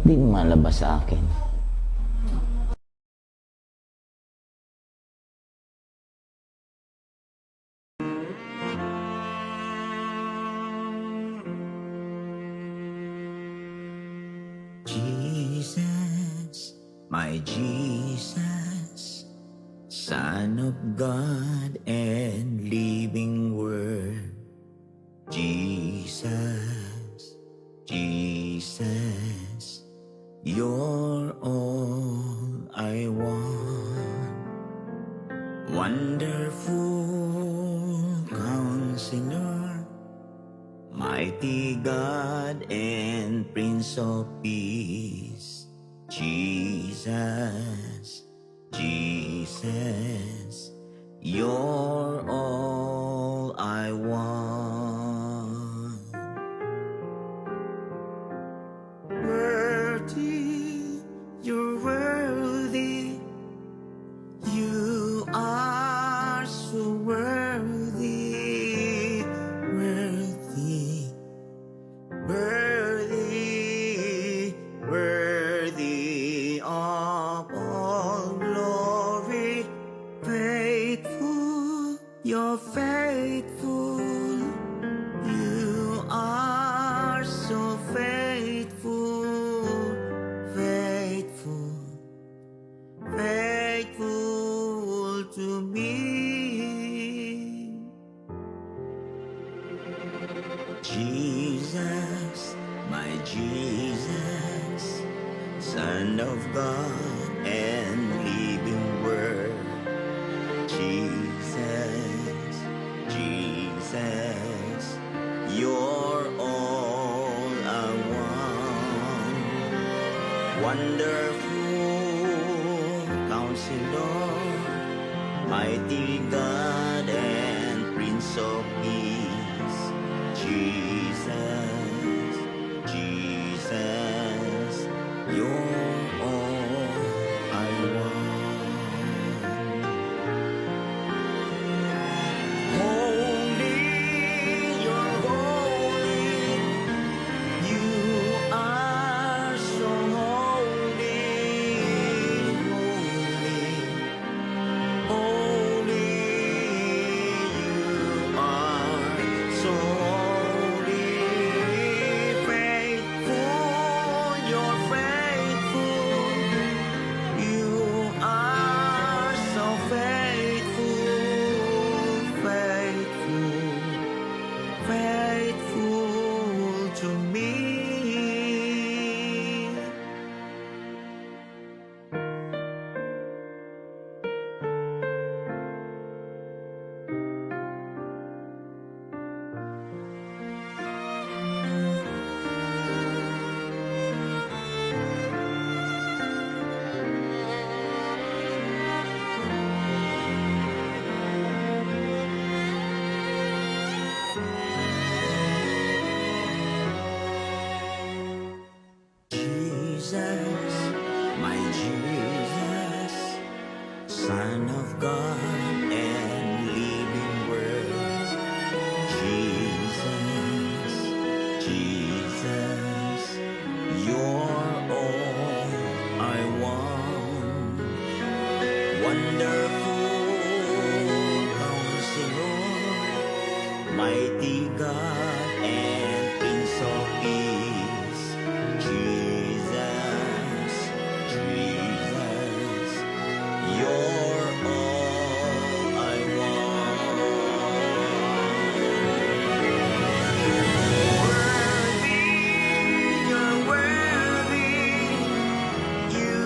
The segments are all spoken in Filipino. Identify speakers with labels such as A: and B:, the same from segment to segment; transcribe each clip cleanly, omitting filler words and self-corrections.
A: di lumalabas sa akin?
B: Jesus, my Jesus, Son of God and living Word. Jesus, Jesus, you're all I want. Wonderful Counselor, mighty God and Prince of Peace. Jesus, Jesus, you're all I want. Worthy, you're worthy, you are so worthy, worthy, worthy, worthy of all glory. Faithful, you're faithful, you are so faithful, faithful, faithful to me. Jesus, my Jesus, Son of God and living Word. Jesus, Jesus, you're all I want. Wonderful Counselor, mighty God and Prince of Peace. Jesus, Jesus, you're all I want. Holy, you're holy, you are so holy, holy, holy, you are so holy. Faithful, you're faithful, you are so faithful, faithful, faithful to me. Jesus, my Jesus, Son of God and living Word. Jesus, Jesus, you're all I want. Wonderful Counselor, mighty God and Prince of Peace. Jesus, Jesus, you're all I want. Worthy, you're worthy, you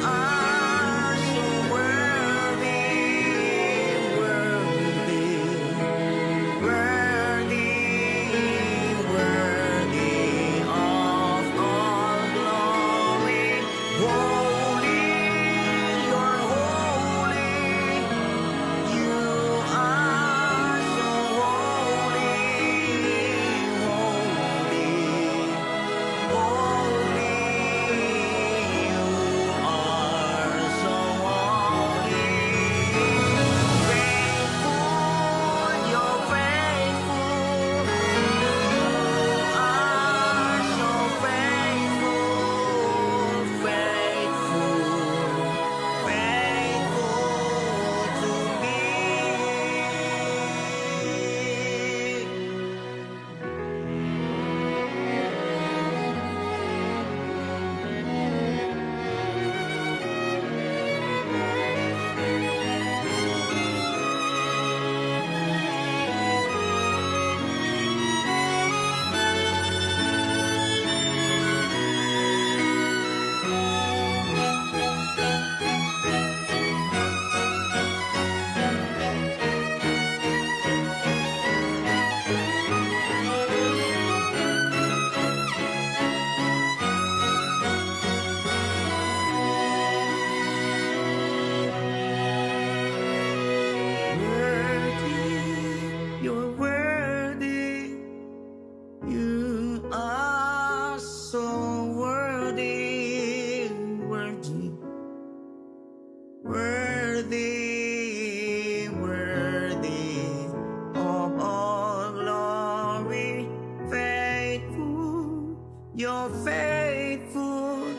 B: are so worthy, worthy, worthy, worthy of all glory. Holy, you're holy, Worthy, worthy of all glory, faithful, you're faithful,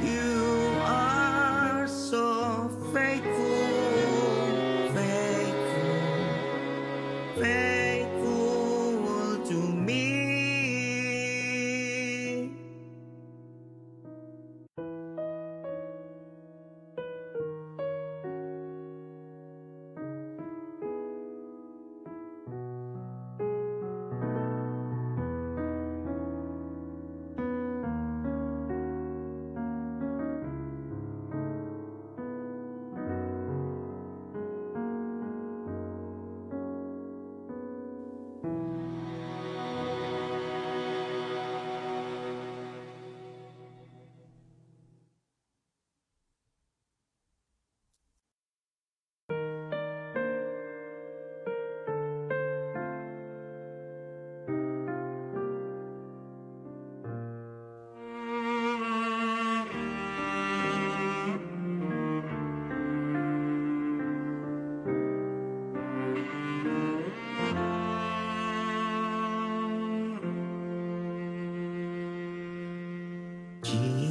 B: you are so faithful, faithful, faithful to me.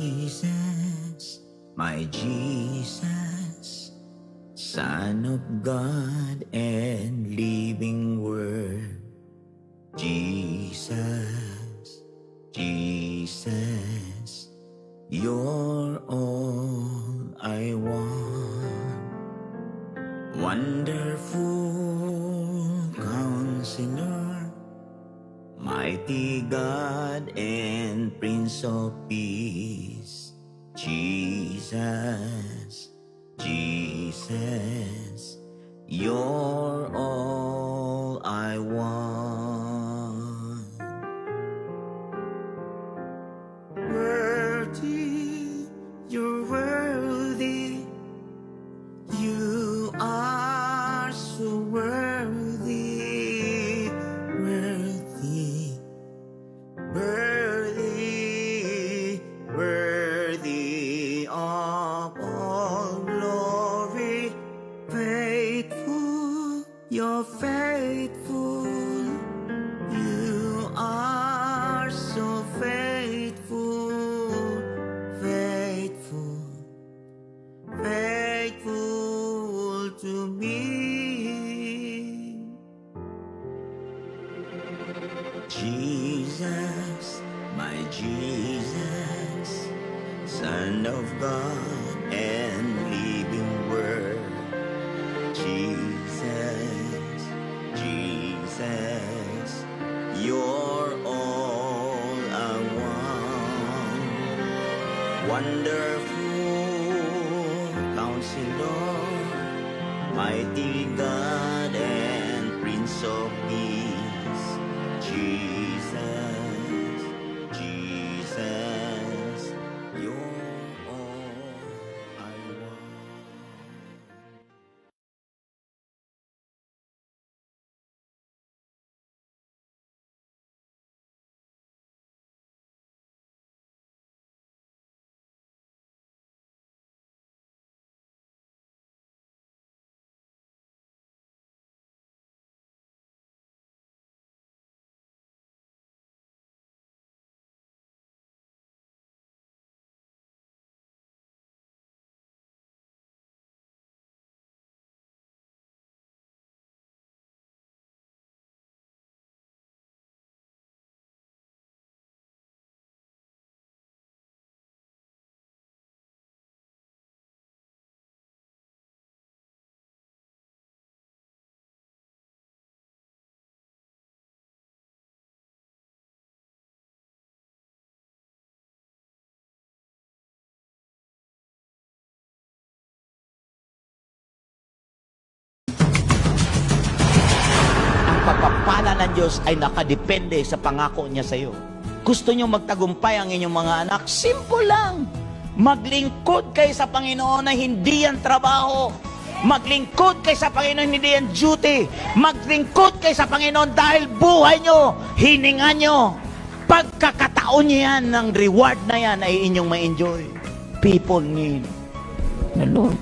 B: Jesus, my Jesus, Son of God and living Word. Jesus, Jesus, you're all I want. Wonderful Counselor, mighty God and Prince of Peace. Jesus, Jesus, you're all I want. Worthy, you're worthy, you are so worthy, worthy, worthy, worthy of all glory, faithful, you're faithful, you are so faithful, faithful, faithful to me. Jesus, my Jesus, Son of God and living Word. Jesus, Jesus, you're all I want. Wonderful Counselor, mighty God and Prince of Peace. Jesus, Jesus, you're all I want.
A: Pagpapala ng Diyos ay nakadepende sa pangako niya sa iyo. Gusto niyo magtagumpay ang inyong mga anak? Simple lang. Maglingkod kayo sa Panginoon na hindi yan trabaho. Maglingkod kayo sa Panginoon, hindi yan duty. Maglingkod kayo sa Panginoon dahil buhay nyo, hininga nyo. Pagkakataon nyo yan, ng reward na yan ay inyong ma-enjoy. People need the Lord.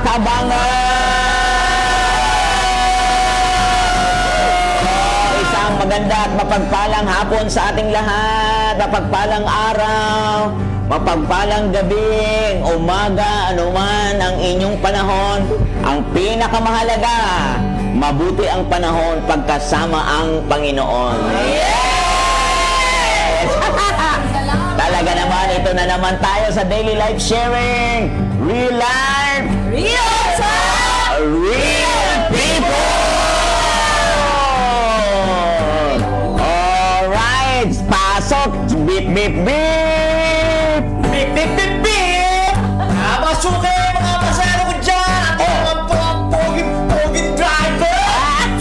A: kabangan! Isang maganda at mapagpalang hapon sa ating lahat, mapagpalang araw, mapagpalang gabi, umaga, anuman ang inyong panahon. Ang pinakamahalaga, mabuti ang panahon pagkasama ang Panginoon. Yes! Talaga naman, ito na naman tayo sa Daily Life Sharing. Real life,
C: Real talk!
A: real people! Alright, pasok! Beep, beep, beep! Beep, beep, beep, beep!
D: Masuki mga pasero ko dyan! At mga poging driver!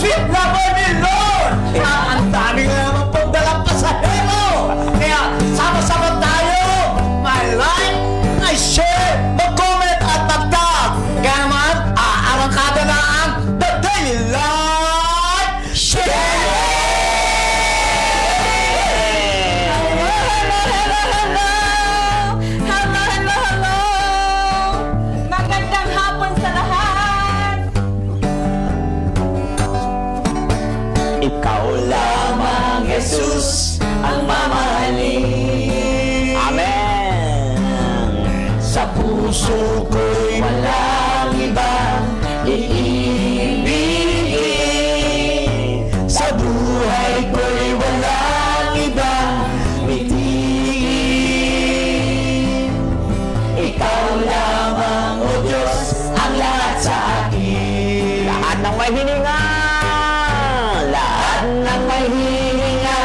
D: Sweet lover ni Lord! Ang dami nga naman pong dalang pasahero! Kaya sama-sama tayo! My life, I share, mag-comment at mag-tag! Kaya naman, aarangkada na ang The Daily Life Share!
C: Hello! Magandang hapon sa lahat!
A: Ikaw lamang, Jesus, ang mamahalin. Amen. Sa puso ko'y walang ibang iibigin. Sa buhay ko'y walang ibang mitiin. Ikaw lamang, O Diyos, ang lahat sa akin. Lahat ng may hininga, lahat ng may hininga,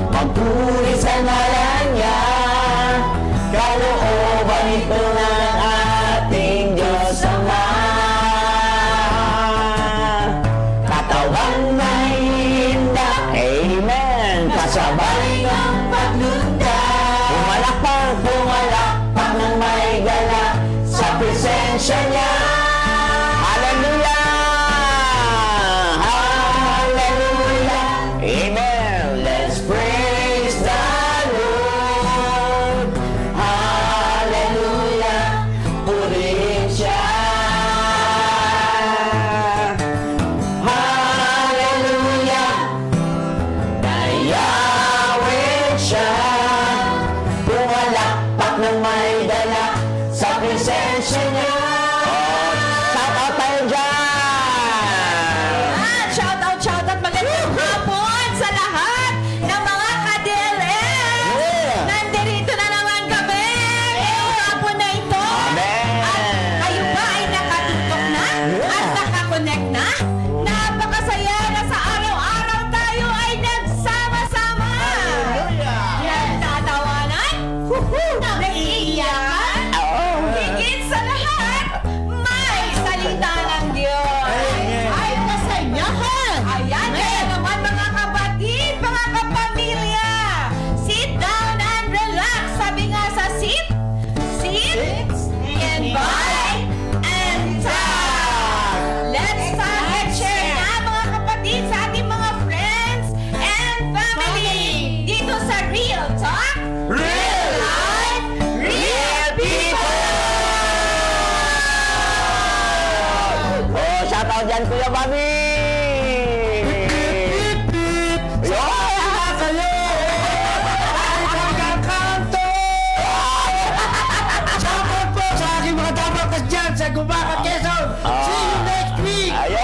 A: magpuri sa ngalan niya. Kalooban ito ng ating Diyos Ama. Katawan na hinda, amen, kasabay ng paglunda. Pumalakpak ng may gala sa presensya niya. Hallelujah! Hallelujah! Amen! Let's praise the Lord! Hallelujah! Purihin siya! Hallelujah! Nayawin siya! Pumalakpak ng may dala sa presensya niya. Shout out tayo dyan!
C: Shout out, magandang hapon sa lahat ng mga ka-DLS!
A: Yeah.
C: Nandito na naman kami ngayong hapon na ito!
A: Amen.
C: At kayo ba ay nakatutok na?
A: Yeah.
C: At nakakonect na? Napakasaya na sa araw-araw tayo ay nagsama-sama! Nagtatawanan? Naiiyakan? Higit sa lahat, may salita ng Diyos! Ay, kasanyahan! Ayan, kaya naman mga kapatid, mga kapamilya, sit down and relax. Sabi nga sa sit, invite, and talk. Let's talk and share na mga kapatid sa ating mga friends and family dito sa Real Talk, Real Life, Real People!
A: Oh, shout out dyan, Kuya Bobby!
D: Shoutout po sa aking mga dapakas dyan sa Gumaca, Quezon! See you next week! Ayan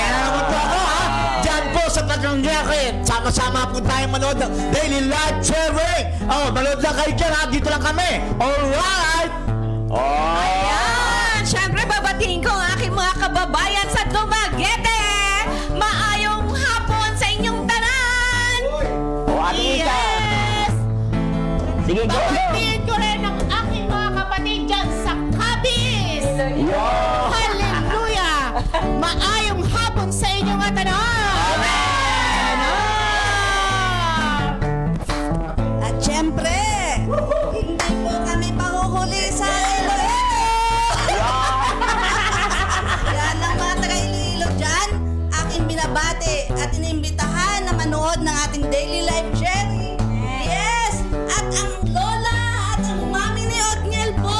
D: na naman po ako ha! Diyan po sa Tagangyakit! Sama-sama po tayo manood ng Daily Life Sharing! Oh, manood lang kayo dyan ha! Dito lang kami! Alright!
C: Ayan! Siyempre, babatiin ko ang aking mga kababayan sa Dumaguete! Maayong hapon sa inyong tanan!
A: Ate Isa!
C: Yes!
A: Sige, go!
C: Babatiin ko rin ang aking mga kapatid dyan sa Cabis! Hallelujah! Maayong hapon sa inyong tanan! Amen!
E: At syempre, hindi po kami pahuhuli sa Iloilo. Yan ang mga taga-Iloilo dyan, aking binabati at inimbitahan na manood ng ating Daily Life Sharing. Yes! At ang lola at ang mami ni Othniel po.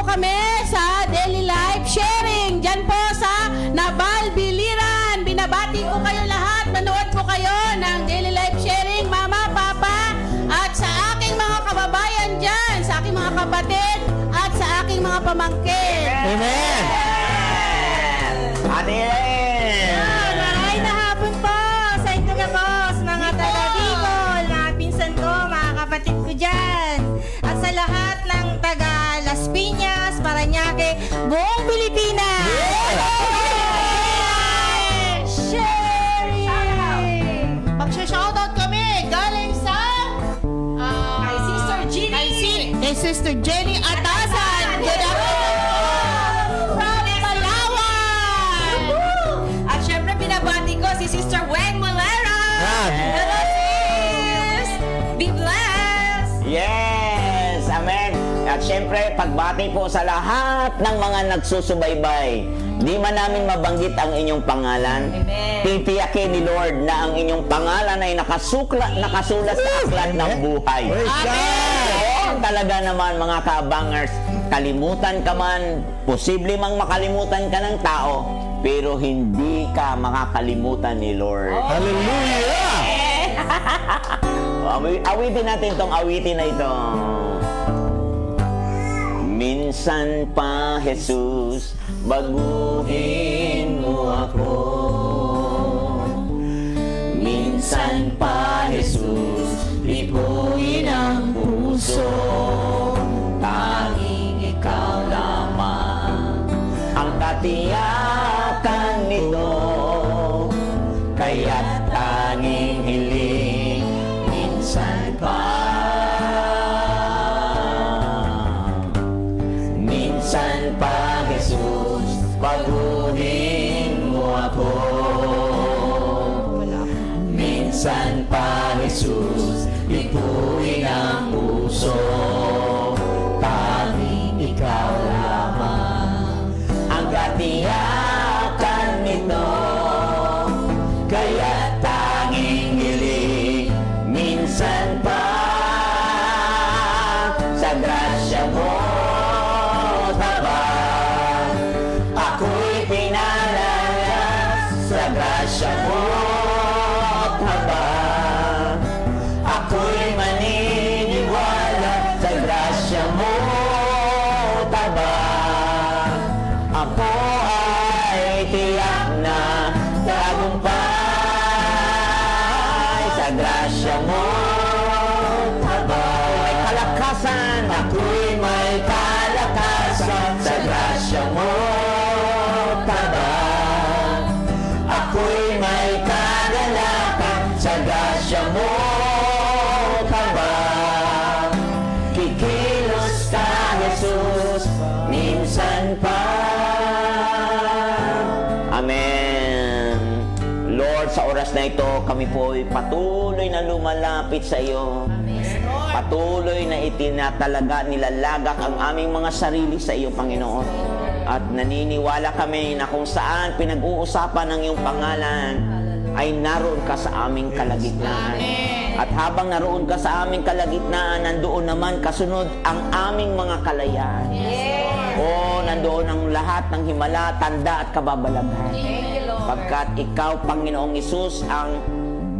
C: kami sa Daily Life Sharing. Diyan po sa Nabal Biliran. Binabati ko kayo lahat. Manood po kayo ng Daily Life Sharing, Mama, Papa, at sa aking mga kababayan dyan, sa aking mga kapatid, at sa aking mga pamangkin.
D: Amen!
A: Ate Ellen!
F: Maray na hapon po sa inyo po, sa mga taga Bicol, mga pinsan ko, mga kapatid ko dyan. At sa lahat ng taga Las Piñas, Parañaque, buong Pilipinas. Sharing!
C: Magsha-shoutout kami galing sa
F: Kay Sister Ginny.
C: kay Sister Jenny Atasan. Good afternoon from Palawan.
F: At syempre binabati ko si Sister Wen Molera.
D: Yan.
F: Hello sis! Be blessed!
A: Yes! Amen! At syempre, pagbati po sa lahat ng mga nagsusubaybay. Di man namin mabanggit ang inyong pangalan.
F: Amen.
A: Titiyakin ni Lord na ang inyong pangalan ay nakasulat sa aklat ng buhay.
D: Praise God!
A: Oo, talaga naman mga kabangers, kalimutan ka man, posible mang makalimutan ka ng tao, pero hindi ka makakalimutan ni Lord.
D: Hallelujah!
A: Awitin natin tong awitin na ito. Minsan pa, Jesus, baguhin mo ako. Minsan pa, Jesus, lipuin ang puso. Tanging ikaw lamang ang katiyakan nito. Kaya't tanging hiling minsan pa. Minsan pa, Jesus, baguhin mo ako. Minsan pa, Jesus, lipuin ang puso. Tanging ikaw lamang ang katiyakan nito. Kaya tanging hiling minsan pa sa grasya mo. Ako'y pinalaya sa grasya mo, habang ako'y maniniwala sa grasya mo, tabang ako ay tiyak na tagumpay sa grasya mo, habang may kalakasan, ako'y may kalakasan sa grasya mo, tabang ako'y may kagalakan sa grasya mo, tabang kikilos ka, Jesus, minsan pa. Amen. Lord, sa oras na ito, kami po ay patuloy na lumalapit sa iyo. Patuloy na itinatalaga, nilalagak ang aming mga sarili sa iyo, Panginoon. At naniniwala kami na kung saan pinag-uusapan ng iyong pangalan, ay naroon ka sa aming kalagitnaan. At habang naroon ka sa aming kalagitnaan, nandoon naman kasunod ang aming mga kalayaan. O, nandoon ang lahat ng himala, tanda at kababalaghan. Pagkat ikaw, Panginoong Isus, ang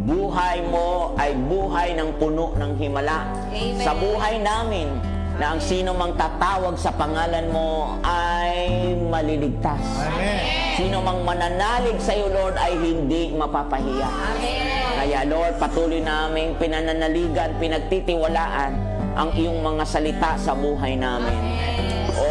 A: buhay mo ay buhay ng puno ng himala.
F: Amen.
A: Sa buhay namin, na ang sino mang tatawag sa pangalan mo ay maliligtas. Sino mang mananalig sa iyo, Lord, ay hindi mapapahiya. Kaya, Lord, patuloy naming pinananaligan, pinagtitiwalaan ang iyong mga salita sa buhay namin. O,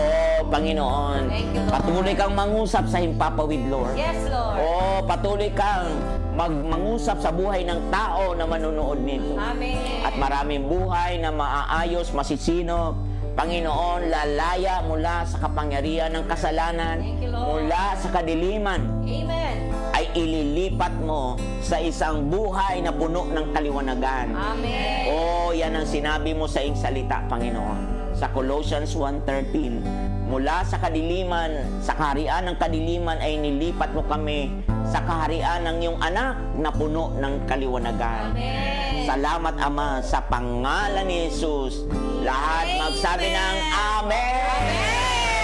A: Panginoon, patuloy kang mangusap sa himpapawid, Lord.
F: Yes, Lord.
A: O, patuloy kang mangusap sa buhay ng tao na manonood nito.
F: Amen.
A: At maraming buhay na maaayos, masisino. Panginoon, lalaya mula sa kapangyarihan ng kasalanan,
F: Thank you, Lord.
A: mula sa kadiliman,
F: Amen.
A: ay ililipat mo sa isang buhay na puno ng kaliwanagan.
F: Amen.
A: O, yan ang sinabi mo sa iyong salita, Panginoon. Sa Colossians 1:13, mula sa kadiliman, sa kaharian ng kadiliman ay nilipat mo kami sa kaharian ng iyong anak na puno ng kaliwanagan.
F: Amen.
A: Salamat, Ama, sa pangalan ni Jesus. Lahat magsabi ng Amen!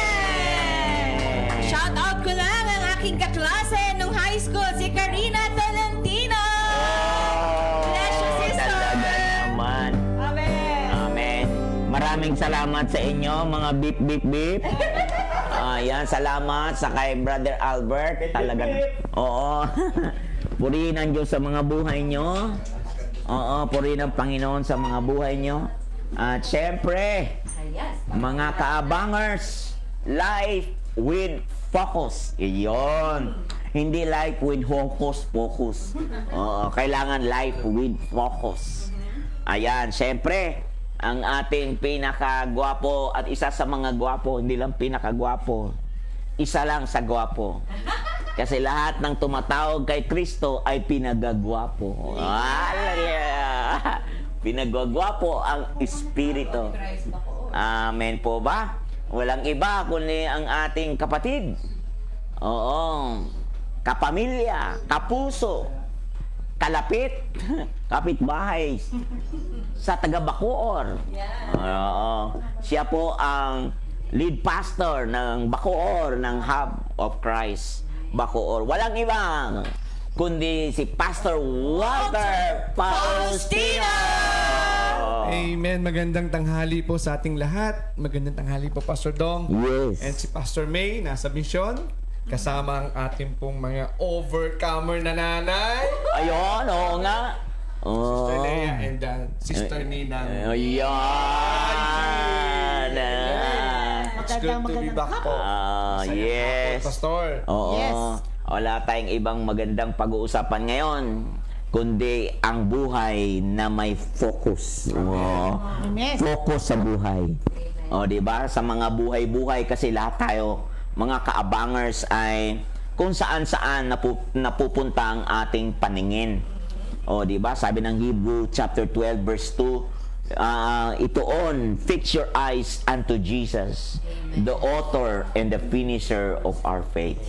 C: aking kaklase nung high school, si Karina Tolentino. Bless you, sister.
A: Talaga naman.
C: Amen.
A: Amen. Maraming salamat sa inyo, mga beep, beep, beep. Yan, salamat sa kay Brother Albert. Talaga. Oo. Purihin ang Diyos sa mga buhay nyo. Oo, purihin ang Panginoon sa mga buhay nyo. At syempre, mga kaabangers, life with focus. Iyon. Hindi life with hocus pocus. Oo, kailangan life with focus. Ayan, syempre, ang ating pinakagwapo at isa sa mga gwapo, hindi lang pinakagwapo, isa lang sa gwapo. Kasi lahat ng tumatawag kay Kristo ay pinagagwapo. Hallelujah! Pinagagwapo ang Espiritu. Amen po ba? Walang iba kundi ang ating kapatid. Oo. Kapamilya, kapuso, kalapit, kapitbahay sa taga Bacoor. Oo. Siya po ang lead pastor ng Bacoor, ng Hub of Christ, Bacoor. Walang iba kundi si Pastor Walter Faustino.
G: Amen. Magandang tanghali po sa ating lahat. Magandang tanghali po, Pastor Dong.
A: Yes.
G: And si Pastor May, nasa misyon. Kasama ang ating pong mga overcomer na nanay.
A: Ayun, oo nga.
G: Sister
A: Oh.
G: Leia and Sister Nina.
A: Ayan.
G: It's good to be back po. Masaya
A: Yes.
G: po, Pastor.
A: Oo.
F: Yes.
A: Wala tayong ibang magandang pag-uusapan ngayon, kundi ang buhay na may focus. Oo.
F: Amen.
A: Focus sa buhay. O, di ba? Sa mga buhay-buhay kasi lahat tayo, mga kaabangers, ay kung saan-saan napupunta ang ating paningin. O, di ba? Sabi ng Hebrew chapter 12 verse 2, itoon, fix your eyes unto Jesus, the author and the finisher of our faith.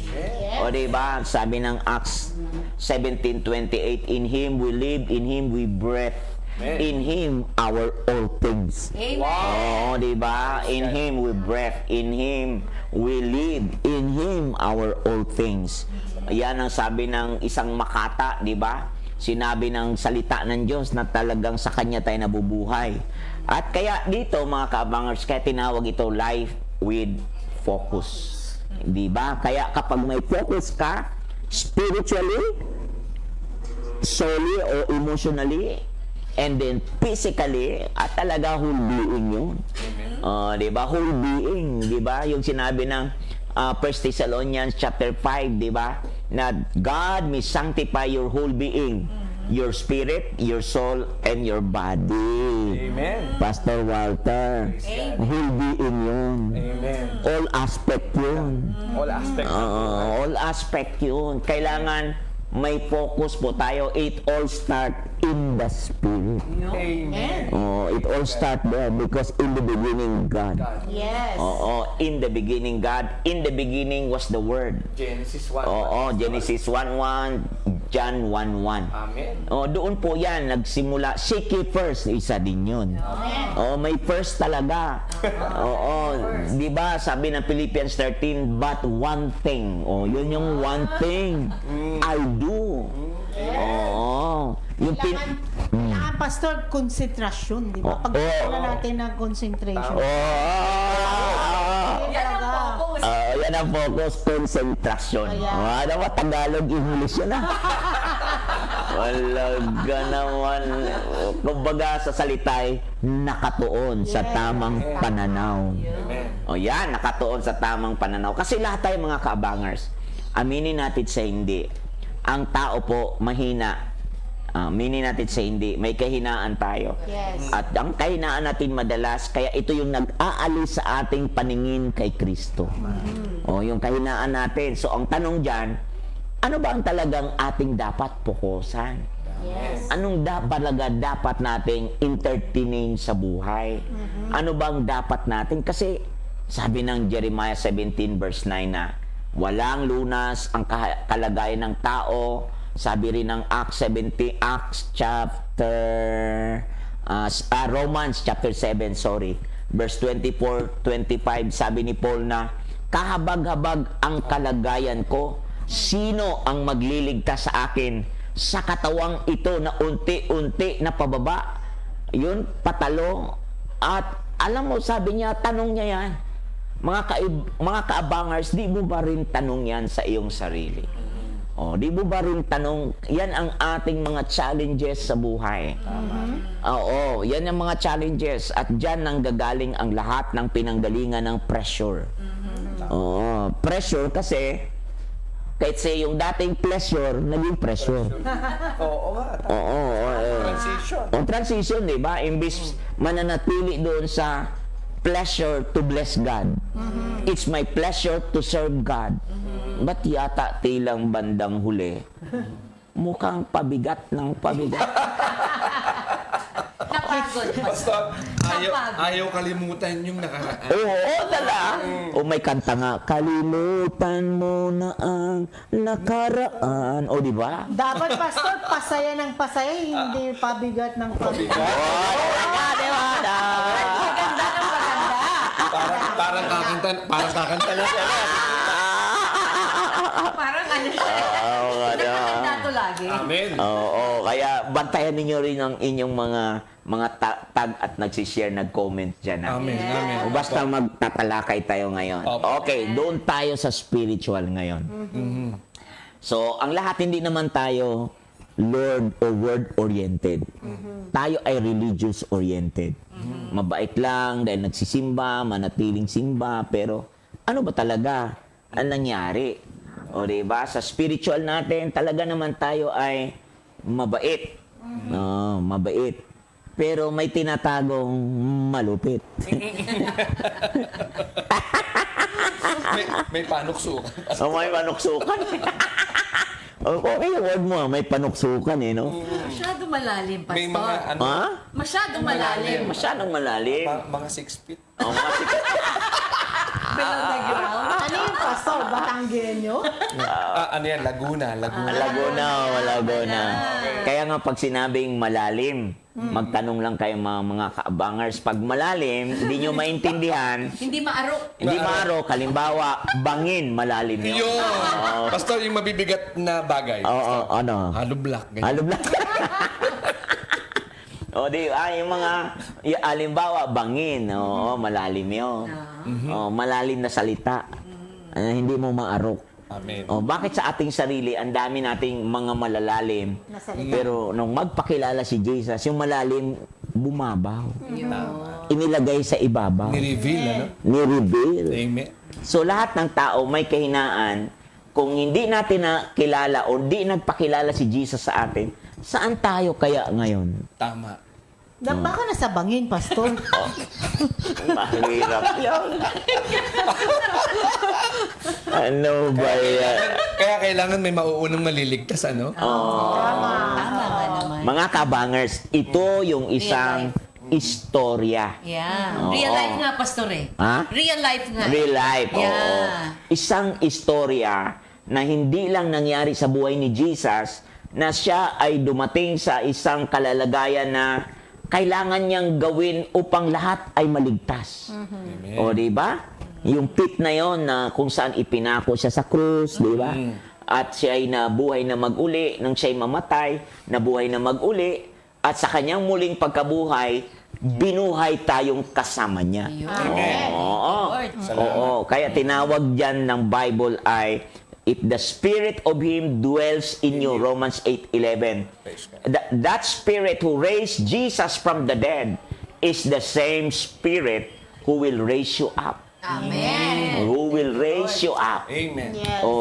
A: O, di ba? Sabi ng Acts 17:28, in Him we live, in Him we breathe, in Him our all things. Oo, di ba? In Him we breathe, in Him we live, in Him our all things. Yan ang sabi ng isang makata, di ba? Sinabi ng salita ng Diyos na talagang sa Kanya tayo nabubuhay. At kaya dito, mga kaabangers, kaya tinawag ito life with focus. Di ba? Kaya kapag may focus ka, spiritually, soully or emotionally, and then physically, at talaga whole being yun. Di ba? Whole being, di ba? Yung sinabi ng 1 Thessalonians chapter 5, di ba? Na God may sanctify your whole being, your spirit, your soul, and your body.
G: Amen.
A: Pastor Walter, whole being yun.
G: Amen.
A: All aspect yun.
G: All aspects.
A: All aspect yun. Kailangan may focus po tayo. It all start in the spirit.
G: Amen.
A: It all start there because in the beginning, God.
F: Yes.
A: In the beginning, God. In the beginning was the Word.
G: Genesis 1.
A: Genesis 1:1, John 1:1.
G: Amen.
A: Doon po yan, nagsimula. Seek ye first, isa din yun. May first talaga. Di ba, sabi ng Philippians 13, but one thing. Yun yung one thing I do. Yung
F: Kailangan, Pastor, konsentrasyon, di ba? Pag wala natin ng concentration.
C: Yan ang focus.
A: Yan ang focus, concentration. Ano ba, Tagalog, English yun Walaga naman. Kumbaga sa salitay, nakatuon sa tamang pananaw. Yan, nakatuon sa tamang pananaw. Kasi lahat tayo mga kaabangers, aminin natin sa hindi. Ang tao po, mahina. Aminin natin sa hindi. May kahinaan tayo.
F: Yes.
A: At ang kahinaan natin madalas, kaya ito yung nag-aalis sa ating paningin kay Kristo. Yung kahinaan natin. So, ang tanong dyan, ano ba ang talagang ating dapat pukusan?
F: Yes.
A: Anong talaga dapat nating entertainin sa buhay? Ano bang dapat natin? Kasi, sabi ng Jeremiah 17 verse 9 na, walang lunas ang kalagayan ng tao. Sabi rin ng Romans chapter 7, verse 24-25, sabi ni Paul na, kahabag-habag ang kalagayan ko Sino ang magliligtas sa akin sa katawang ito na unti-unti na pababa? Yun, patalo. At alam mo, sabi niya, tanong niya yan. Mga kaabangers, di mo ba rin tanong yan sa iyong sarili? Di mo ba rin tanong, yan ang ating mga challenges sa buhay. Oo, yan ang mga challenges. At dyan nang gagaling ang lahat ng pinanggalingan ng pressure. Oo, pressure kasi, kahit sa yung dating pleasure, naging pressure.
G: Oo nga. Transition.
A: Transition, di ba? Imbis mananatili doon sa pleasure to bless God. It's my pleasure to serve God. Ba't yata tilang bandang huli? Mukhang pabigat ng pabigat.
C: Napagod.
G: Basta ayaw kalimutan yung nakaraan.
A: Oo, tala. O may kanta nga, kalimutan mo na ang nakaraan. O, di ba?
F: Dapat, Pastor, pasaya ng pasaya, hindi pabigat ng pabigat.
A: Di ba?
C: Maganda ng maganda.
G: Parang kakanta na siya.
C: Parang ano siya. Nakakanda to lagi.
G: Amen.
A: Oo, kaya bantayan ninyo rin ang inyong mga tag at nagsishare, nag-comment dyan.
G: Amen. Amen.
A: O basta magtatalakay tayo ngayon.
G: Opo.
A: Okay, doon tayo sa spiritual ngayon. So, ang lahat hindi naman tayo Lord or word-oriented. Tayo ay religious-oriented. Mabait lang dahil nagsisimba, manatiling simba, pero ano ba talaga ang nangyari? O diba? Sa spiritual natin, talaga naman tayo ay mabait. Mabait. Pero may tinatagong malupit.
G: May panuksukan.
A: May panuksukan. Okay, word mo, may panuksukan no?
C: Masyado malalim, Pastor.
G: May mga ano,
A: Ha?
C: Masyadong malalim.
A: Masyadong malalim.
G: mga 6 feet.
A: Mga
C: Below the ground.
F: Ano yung Pastor? Batanggenyo?
G: Ano yan? Laguna.
A: Laguna. Kaya nga pag sinabing malalim, magtanong lang kayo mga kaabangers. Pag malalim, hindi nyo maintindihan,
C: Hindi maaro.
A: hindi maro, kalimbawa, bangin, malalim yun.
G: Yun! Pastor, yung mabibigat na bagay.
A: Oo, ano?
G: Hollow block. Ganyan.
A: Halo lang. Yung mga, alimbawa, bangin, malalim yun. Malalim na salita. Hindi mo maarok.
G: Amen.
A: Bakit sa ating sarili, ang dami nating mga malalalim,
F: Nasalita.
A: pero nung magpakilala si Jesus, yung malalim, bumabaw. Inilagay sa ibabaw.
G: Ni-reveal, ano?
A: Ni-reveal.
G: Amen.
A: So lahat ng tao may kahinaan. Kung hindi natin nakilala o hindi nagpakilala si Jesus sa atin, saan tayo kaya ngayon?
G: Tama.
F: Baka nasa bangin, Pastor.
A: Mahirap yun. Ano ba yan?
G: Kaya kailangan may mauunang maliligtas, ano?
C: Tama nga naman.
A: Mga kabangers, ito yung isang istorya.
C: Yeah.
A: Oo.
C: Real life nga, Pastor eh.
A: Ha?
C: Real life nga.
A: Real life, oo.
C: Yeah.
A: Isang istorya na hindi lang nangyari sa buhay ni Jesus, na siya ay dumating sa isang kalalagayan na kailangan niyang gawin upang lahat ay maligtas.
G: Amen.
A: O, di ba? Yung pit na yon na kung saan ipinako siya sa krus, di ba? At siya ay nabuhay na mag-uli, nang siya ay mamatay, nabuhay na mag-uli, at sa kanyang muling pagkabuhay, binuhay tayong kasama niya.
C: Amen.
A: Oo.
C: Lord.
A: Oo. Kaya tinawag dyan ng Bible ay, if the Spirit of Him dwells in you, Romans 8:11. That Spirit who raised Jesus from the dead is the same Spirit who will raise you up.
C: Amen.
A: Who will raise you up.
G: Amen.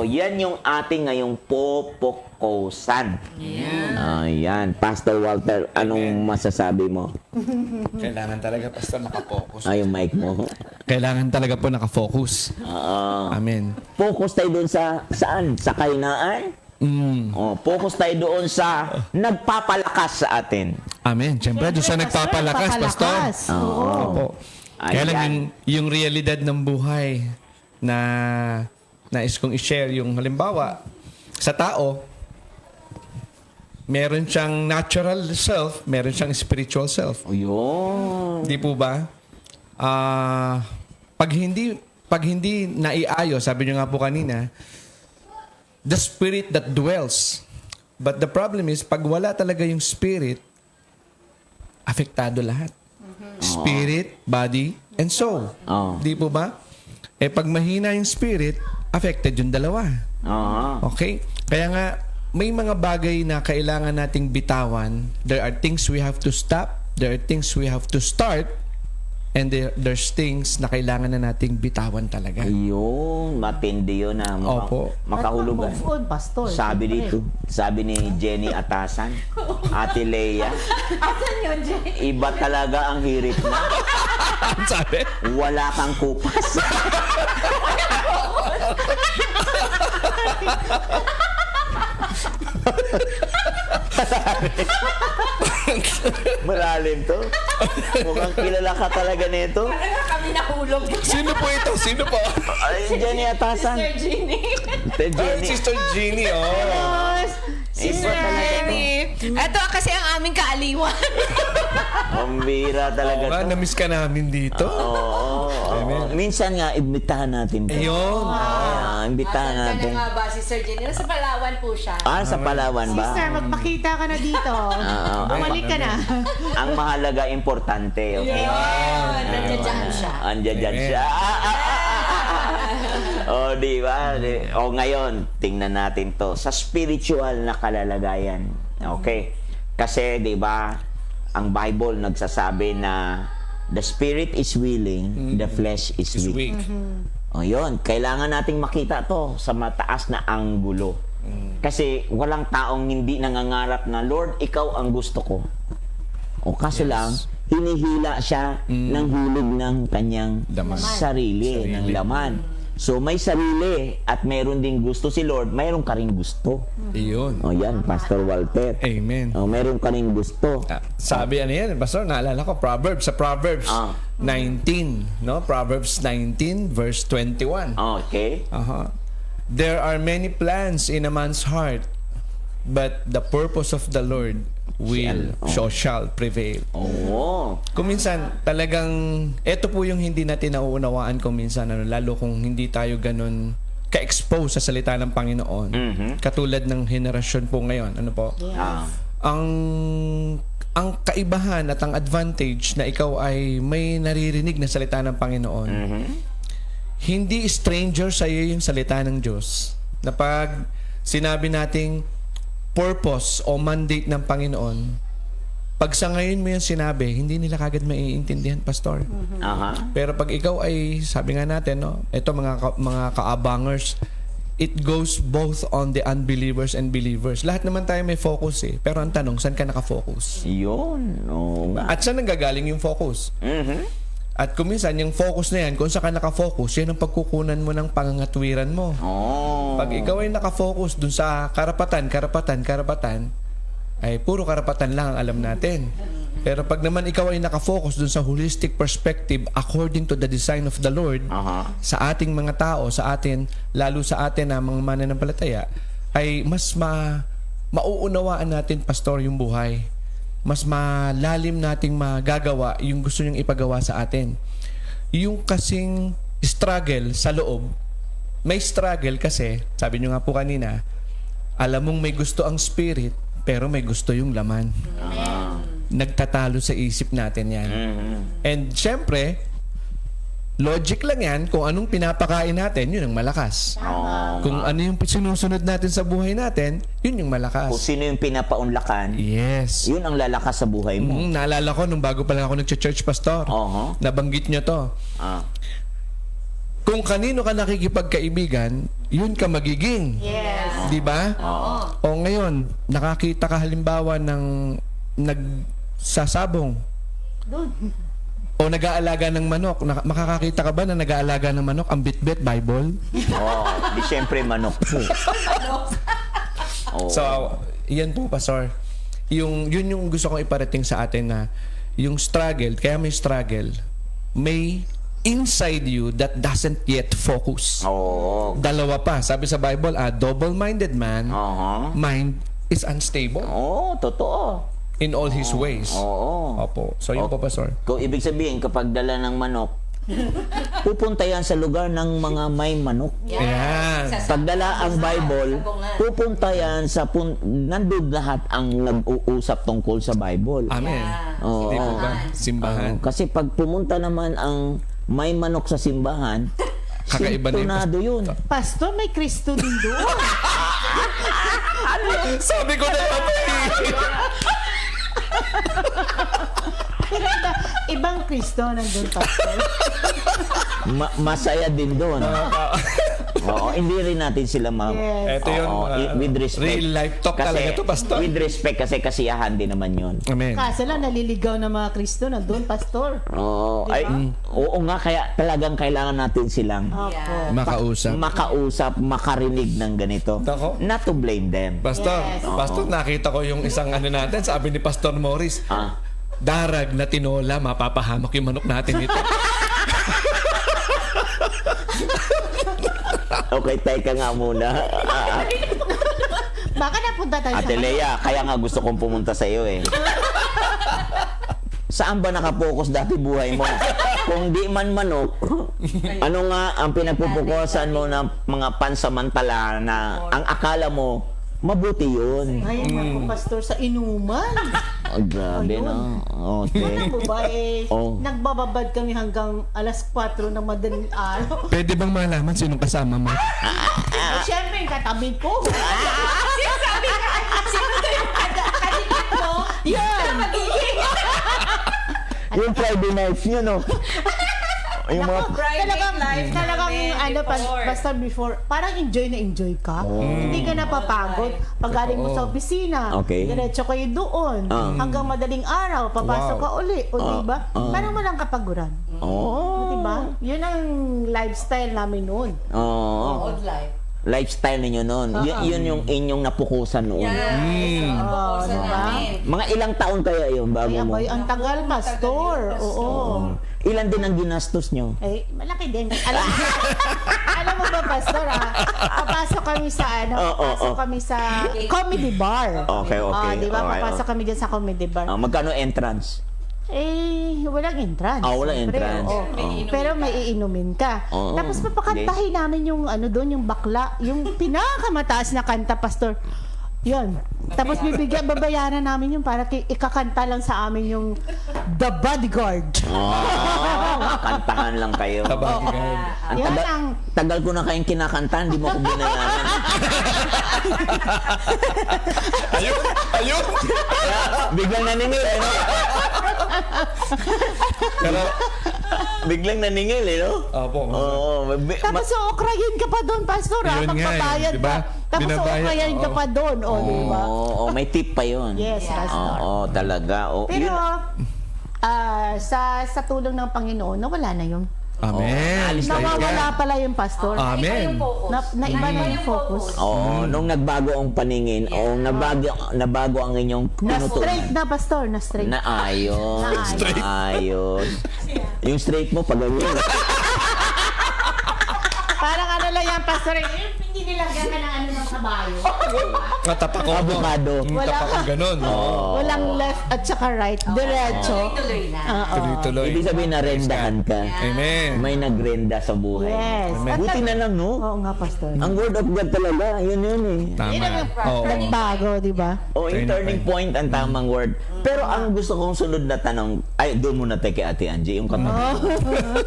A: Yan yung ating ngayong popokosan.
C: Yeah.
A: Ayan. Pastor Walter, anong masasabi mo?
G: Kailangan talaga, Pastor, nakapokus.
A: Yung mic mo.
G: Kailangan talaga po nakafocus. Amen.
A: Focus tayo doon sa saan? Sa kahinaan? Focus tayo doon sa nagpapalakas sa atin.
G: Amen. Siyempre, doon sa nagpapalakas, Pastor.
F: Oo.
G: Opo. Kaya lang
A: Ayan.
G: yung realidad ng buhay na nais kong i-share yung halimbawa, sa tao, meron siyang natural self, meron siyang spiritual self.
A: Yun.
G: Di po ba? Pag hindi naiayos, sabi niyo nga po kanina, the spirit that dwells. But the problem is, pag wala talaga yung spirit, apektado lahat. Spirit, body, and soul.
A: Oo.
G: Di po ba? Eh pag mahina yung spirit, affected yung dalawa.
A: Oo.
G: Okay? Kaya nga, may mga bagay na kailangan nating bitawan. There are things we have to stop. There are things we have to start. And there's things na kailangan na nating bitawan talaga.
A: Ayun, matindi yun na
G: Opo.
A: makahulugan.
H: Move on, pastor.
A: Sabi dito, sabi ni Jenny Atasan, Ate Leia,
C: Asan yun, Jay?
A: iba talaga ang hirit mo.
G: Sabi?
A: Wala kang kupas. Malalim to. Mukhang kilala ka talaga nito.
C: Parang kami nahulog.
G: Sino po ito? Sino po?
A: Ay, Jenny Atasan.
C: Sir Ginny.
A: Ate Jenny.
G: Sister Jeannie, oh.
A: Iba talaga to.
C: Ito kasi ang aming kaaliwan.
A: Ang bira talaga
G: Ba,
A: to.
G: na-miss ka namin dito.
A: Oo. Minsan nga, imbitahan natin to.
G: Ayun.
A: Imbitahan natin.
C: nga ba si Sir Ginny? Nasa Palawan po siya.
A: Sa Palawan ba?
H: Sister, magpakita ka na dito. Bumalik ka na.
A: Ang mahalaga, importante. Okay?
C: Nandiyan siya.
A: Andiyan siya. O, di ba? O, ngayon, tingnan natin to. Sa spiritual na kalalagayan. Okay? Kasi, di ba, ang Bible nagsasabi na the spirit is willing, the flesh is
G: This
A: weak.
G: week.
A: O, yun. Kailangan nating makita to sa mataas na anggulo. Kasi walang taong hindi nangangarap na, Lord, ikaw ang gusto ko. O kaso lang, hinihila siya ng hulog ng kanyang
G: Laman.
A: sarili, ng laman. So may sarili at mayroon ding gusto si Lord, mayroon ka rin gusto.
G: Ayun.
A: O yan, Pastor Walter.
G: Amen.
A: O mayroon ka rin gusto.
G: Sabi ano yan, Pastor, naalala ko, Proverbs, sa Proverbs 19, no? Proverbs 19, verse 21.
A: Okay?
G: There are many plans in a man's heart, but the purpose of the Lord shall prevail.
A: Oo.
G: Kung minsan, talagang, eto po yung hindi natin nauunawaan kung minsan, lalo kung hindi tayo ganun ka-expose sa salita ng Panginoon. Katulad ng henerasyon po ngayon. Ano po? Ang kaibahan at ang advantage na ikaw ay may naririnig na salita ng Panginoon, hindi stranger sa iyo yung salita ng Diyos. Na pag sinabi nating purpose o mandate ng Panginoon, pag sa ngayon mo yung sinabi, hindi nila kagad maiintindihan, Pastor. Pero pag ikaw ay, sabi nga natin, no, ito mga kaabangers, it goes both on the unbelievers and believers. Lahat naman tayo may focus eh. Pero ang tanong, saan ka nakafocus?
A: Yun. Oo nga.
G: At saan nanggagaling yung focus? At kung minsan, yung focus na yan, kung saan ka nakafocus, yan ang pagkukunan mo ng pangangatwiran mo. Pag ikaw ay nakafocus dun sa karapatan, ay puro karapatan lang ang alam natin. Pero pag naman ikaw ay nakafocus dun sa holistic perspective according to the design of the Lord, sa ating mga tao, sa atin, lalo sa atin na mga mananampalataya, ay mas mauunawaan natin, Pastor, yung buhay. Mas malalim nating magagawa yung gusto niyang ipagawa sa atin. Yung kasing struggle sa loob, may struggle kasi, sabi niyo nga po kanina, alam mong may gusto ang spirit, pero may gusto yung laman. Nagtatalo sa isip natin yan. And syempre, logic lang yan, kung anong pinapakain natin, yun ang malakas. Kung ano yung sinusunod natin sa buhay natin, yun yung malakas.
A: Kung sino yung pinapaunlakan,
G: Yes.
A: yun ang lalakas sa buhay mo.
G: Naalala ko nung bago pa lang ako nag-church, Pastor. Nabanggit nyo to. Kung kanino ka nakikipagkaibigan, yun ka magiging.
C: Yes.
G: Di ba? O ngayon, nakakita ka halimbawa ng nagsasabong. O nag-aalaga ng manok. Makakakita ka ba na nag-aalaga ng manok? Ang bit-bit, Bible?
A: Di syempre manok po.
G: So, yan po, Pastor. Yun yung gusto kong iparating sa atin na yung struggle, kaya may struggle, may inside you that doesn't yet focus. Dalawa pa. Sabi sa Bible, a double-minded man, mind is unstable.
A: Totoo.
G: In all his ways. Opo. So, yun po, Pastor.
A: Kung ibig sabihin, kapag dala ng manok, pupunta yan sa lugar ng mga may manok.
G: Ayan.
A: Pagdala ang Bible, pupunta yan sa nandun lahat ang nag-uusap tungkol sa Bible.
G: Amen.
A: Oo.
G: Hindi po ba? Simbahan.
A: Kasi pag pumunta naman ang may manok sa simbahan,
G: Kakaiba na yung
A: sintonado yun.
H: Pastor, may Kristo din doon.
G: Sabi ko na yun.
H: Pero ibang Kristo nandun, Pastor.
A: Masaya din doon. Oo, hindi rin natin sila
H: Yes.
G: Ito yun.
A: Oo, with respect.
G: Real life talk talaga to, Pastor.
A: With respect kasi kasiyahan din naman yun.
G: Amen.
H: Kaso lang, naliligaw ng mga Kristo nandun, Pastor.
A: Oo, oo nga, kaya talagang kailangan natin silang
H: Opo.
G: Makausap.
A: makarinig ng ganito.
G: Ako?
A: Not to blame them.
G: Pastor, Pastor, nakita ko yung isang ano natin, sabi ni Pastor Morris, darag na tinola, mapapahamak yung manok natin ito.
A: Okay, teka nga muna.
H: Baka napunta tayo
A: Ate
H: sa...
A: Lea, kaya nga gusto kong pumunta sa iyo eh. Saan ba nakapokus dati buhay mo? Kung di man manok, ano nga ang pinagpupukusan mo ng mga pansamantala na ang akala mo, mabuti yun.
H: Ay, naku, Pastor, sa inuman.
A: Oh, grabe
H: Ayun.
A: no. Okay.
H: Ano po ba eh,
A: Oh.
H: nagbababad kami hanggang alas 4 ng madaling araw.
G: Pwede bang malaman sinong kasama mo?
H: Eh, syempre, yung katabi ko.
C: Sinasabi ka, sino to yung kadikat mo?
H: Yan!
C: Magiging.
A: Yung Friday nights nyo, no? Yung mga...
H: Talagang basta before, parang enjoy na enjoy ka. Hindi ka napapagod. Pag galing mo sa opisina,
A: Okay.
H: diretso kayo doon. Hanggang madaling araw, papasok ka uli. O diba? Parang walang kapaguran.
A: Oh.
H: Diba? Yun ang lifestyle namin noon.
A: Oo.
C: Old life.
A: Lifestyle ninyo noon. Yun yung inyong napukusan noon.
C: Pupusan namin.
A: Mga ilang taon kaya yun bago
H: Kaya
A: mo?
H: boy, ang tagal, Pastor. Oo.
A: Ilan din ang ginastos nyo?
H: Eh, malaki din. Alam mo ba, Pastor, papasok kami sa papasok kami sa comedy bar.
A: Okay.
H: Di ba?
A: Okay,
H: Papasok kami dyan sa comedy bar.
A: Magkano entrance?
H: Eh, walang entrance.
A: Walang
H: Siyempre,
A: entrance.
H: oo. Pero may iinumin ka.
A: Oo.
H: Tapos papakantahin namin yung doon, yung bakla, yung pinakamataas na kanta, Pastor. Yun. Tapos babayaran namin yung para ikakanta lang sa amin yung The Bodyguard.
A: Kantahan lang kayo.
G: Kabagay.
H: Yan ang...
A: Tagal ko na kayong kinakanta, hindi mo ko binayaran.
G: Ayun!
A: Biglang naningil, eh, no?
G: Pero,
A: Biglang naningil, eh, no?
G: opo.
A: Oo.
H: Tapos ukrayin ka pa doon, Pastor,
G: Yun nga,
H: magbabayad
G: di ba?
H: ka. Tapos
G: Binabayad,
H: ukrayin ka
G: oo.
H: pa doon, di ba?
A: Oo, may tip pa yun.
H: Yes, Pastor.
A: Oo, talaga.
H: Pero,
A: Yun.
H: sa tulong ng Panginoon, nawala na yun.
G: Amen.
A: Alis na yun.
H: Nawawala pala yung Pastor.
G: Amen.
H: Naiba na yung focus.
A: Oo, nung nagbago ang paningin, o nabago ang inyong
H: Na-straight na, Pastor. Na-straight.
A: Na ayos.
G: Straight.
A: Ayos. Yung straight mo, pag ganyan.
H: Parang ano lang yan, Pastor. Hindi nilagyan ka ng ng kabayo.
G: Tapak ko.
A: Avocado.
G: Tapak ko ganun.
H: Walang left at saka right. Diretso.
C: Tuloy na.
H: Oo.
G: Tuloy-tuloy.
A: Ibig sabihin na rendahan ka.
G: Amen.
A: May nagrenda sa buhay.
H: Yes. At
A: Buti na lang, no?
H: Oo nga, Pastor.
A: Ang word of God talaga, yun eh.
G: Tama. Oo.
H: Nagbago, di ba?
A: O, yung turning point ang tamang word. Pero ang gusto kong sunod na tanong, ay, doon muna tayo kay Ate Angie, yung katabi.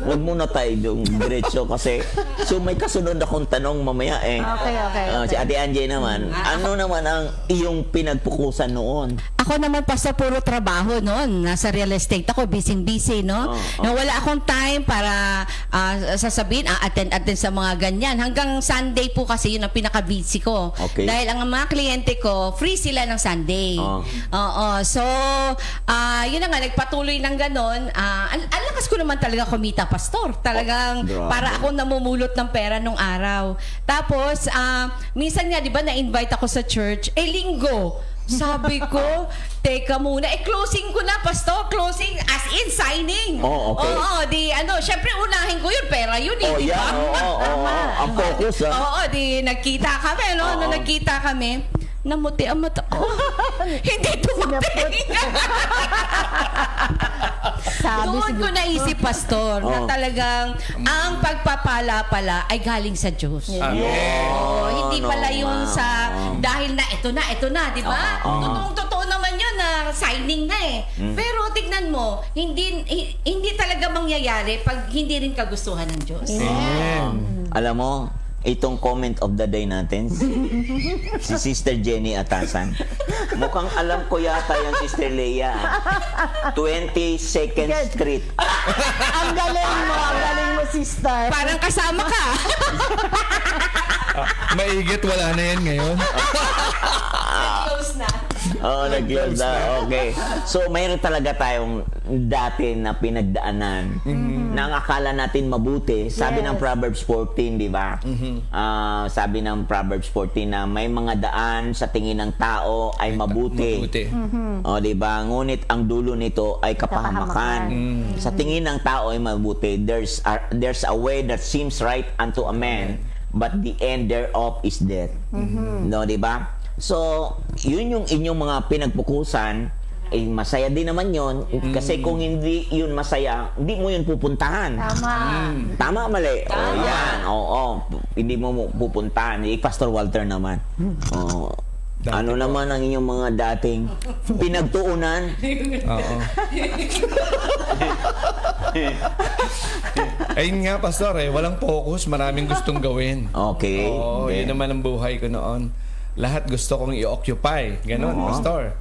A: Huwag muna tayo yung diretso kasi, so may kasunod akong tanong mamaya eh.
H: Okay.
A: Si Ate Angie naman, ano naman ang iyong pinagpukusan noon?
I: Ako naman, Pastor, puro trabaho noon. Nasa real estate ako, busy, no? Na wala akong time para sasabihin, attend sa mga ganyan. Hanggang Sunday po kasi yun ang pinaka-busy ko.
A: Okay.
I: Dahil ang mga kliyente ko, free sila ng Sunday. Oo. So, yun na nga, nagpatuloy ng ganon. Ang lakas ko naman talaga kumita, Pastor. Talagang
A: grabe.
I: para ako namumulot ng pera nung araw. Tapos, minsan nga, di ba, na-invite ako sa church, linggo. Sabi ko, teka muna, closing ko na, Pastor. Closing, as in, signing.
A: Okay.
I: Syempre, unahin ko yun, pera yun, di ba?
A: Ang focus,
I: Oo, nagkita kami, no? Nung nagkita kami, namuti ang mata ko. Hindi tumating.
H: Sabi
I: Doon ko
H: siguro.
I: naisip, Pastor, na talagang ang pagpapala pala ay galing sa Diyos. Hindi pala yung sa dahil na ito na, di ba? Totoo naman yun na signing na eh. Pero tignan mo, hindi talaga mangyayari pag hindi rin kagustuhan ng Diyos.
A: Alam mo, itong comment of the day natin, si Sister Jenny Atasan. Mukhang alam ko yata yung Sister Leia. 22nd Street.
H: Ang galing mo, sister.
I: Parang kasama ka.
G: Maigit, wala na yan ngayon.
I: Close na.
A: Nag-close na. Okay. So, mayroon talaga tayong dati na pinagdaanan na ang akala natin mabuti. Sabi ng Proverbs 14, di ba? Sabi ng Proverbs 14 na may mga daan sa tingin ng tao ay mabuti. O, di ba? Ngunit ang dulo nito ay kapahamakan. Sa tingin ng tao ay mabuti. There's a way that seems right unto a man, but the end thereof is death. No, di ba? So, yun yung inyong mga pinagpukusan, masaya din naman yun. Kasi kung hindi yun masaya, hindi mo yun pupuntahan. Tama, mali. Yan. Hindi mo pupuntahan. Pastor Walter naman. Ano naman ang inyong mga dating pinagtuunan?
G: Oo. Ayun nga, Pastor, walang focus, maraming gustong gawin.
A: Okay.
G: Oo, yun naman ang buhay ko noon. Lahat gusto kong i-occupy. Ganon, Pastor.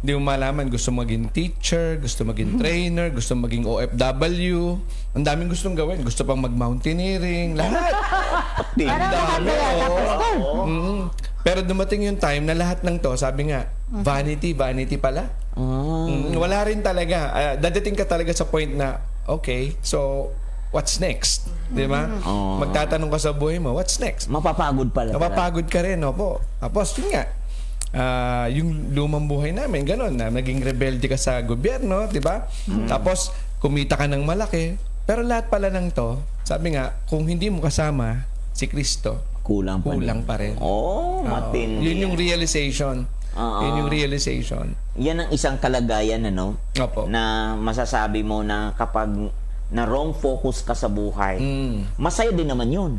G: Di mo malaman, gusto maging teacher, gusto maging trainer, gusto maging OFW. Ang daming gustong gawin. Gusto pang mag-mountaineering. Lahat. Ang dami. Pero dumating yung time na lahat ng to, sabi nga, vanity pala. Wala rin talaga. Dadating ka talaga sa point na, okay, so what's next? Di ba? Magtatanong ka sa buhay mo, what's next?
A: Mapapagod pala.
G: Mapapagod ka rin, opo. Tapos, yun nga, yung lumang buhay namin, gano'n, na naging rebelde ka sa gobyerno, di ba? Tapos, kumita ka ng malaki. Pero lahat pala ng to, sabi nga, kung hindi mo kasama si Kristo,
A: Kulang
G: pa rin.
A: Matindi.
G: Yun yung realization. Yun yung realization.
A: Yan ang isang kalagayan,
G: Opo.
A: na masasabi mo na kapag na wrong focus ka sa buhay, masaya din naman yun.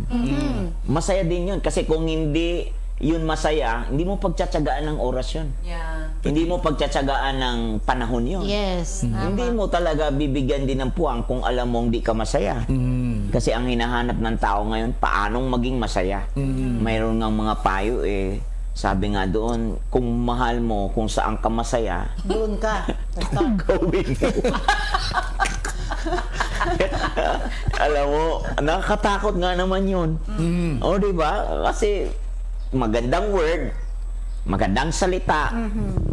A: Masaya din yun. Kasi kung hindi yun masaya, hindi mo pagtsatsagaan ng oras yun. Hindi mo pagtsatsagaan ng panahon yun.
H: Yes.
A: Hindi mo talaga bibigyan din ng puwang kung alam mong di ka masaya. Kasi ang hinahanap ng tao ngayon, paanong maging masaya. Mayroon nga mga payo sabi nga doon, kung mahal mo, kung saan ka masaya,
H: Doon ka.
A: gawin mo. Alam mo, nakakatakot nga naman yun. Di ba? Kasi magandang word, magandang salita,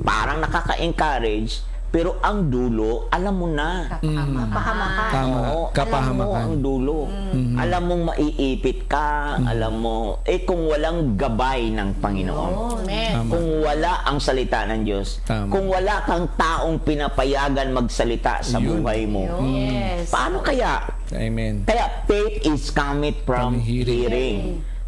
A: parang nakaka-encourage, pero ang dulo, alam mo na.
H: Pahamakan.
G: Tama.
A: Alam mo
G: Kapahamakan.
A: ang dulo. Alam mong maiipit ka, alam mo, kung walang gabay ng Panginoon.
H: Amen.
A: Kung wala ang salita ng Diyos,
G: Tama.
A: kung wala kang taong pinapayagan magsalita sa
G: Yun.
A: buhay mo,
H: Yes.
A: paano kaya?
G: Amen.
A: Kaya faith is cometh from
G: From hearing.
A: hearing.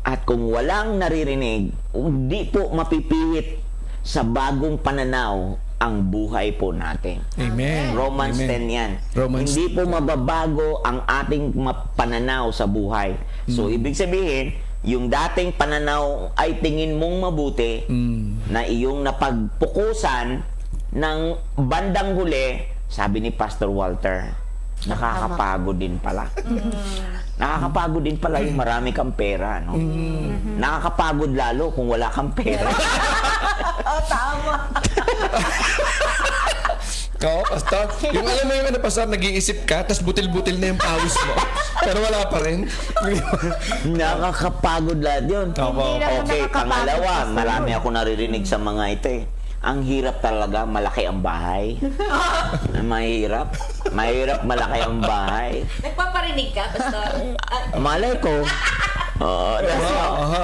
A: At kung walang naririnig, hindi po mapipihit sa bagong pananaw ang buhay po natin.
G: Amen.
A: Romans
G: Amen.
A: 10 yan.
G: Romans
A: Hindi po mababago ang ating pananaw sa buhay. So, ibig sabihin, yung dating pananaw ay tingin mong mabuti na iyong napagpukusan ng bandang huli, sabi ni Pastor Walter, nakakapagod din pala. Nakakapagod din pala yung marami kang pera, no? Nakakapagod lalo kung wala kang pera.
G: Oo, Pastor. Yung alam mo yung Pastor, nag-iisip ka, tapos butil-butil na yung pawis mo. Pero wala pa rin.
A: Nakakapagod lahat yun.
G: Opo.
A: Okay, pangalawa, marami ako naririnig sa mga ito Ang hirap talaga, malaki ang bahay. Mahirap. Mahirap, malaki ang bahay.
I: Nagpaparinig ka, Pastor?
A: Malay ko.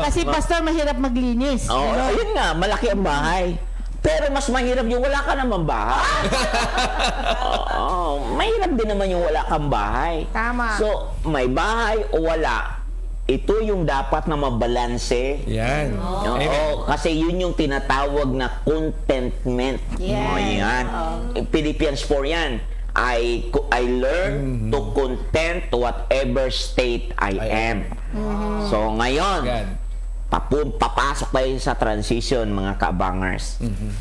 H: Kasi pastor, mahirap maglinis.
A: Ayun nga, malaki ang bahay. Pero mas mahirap yung wala ka naman bahay. Mahirap din naman yung wala kang bahay.
H: Tama.
A: So, may bahay o wala, ito yung dapat na mabalanse.
G: Yan.
A: Oo, kasi yun yung tinatawag na contentment.
H: Yes.
A: Yan. Philippians 4 yan. I learn to content to whatever state I am. So ngayon,
G: Yan.
A: papasok tayo sa transition, mga kaabangers.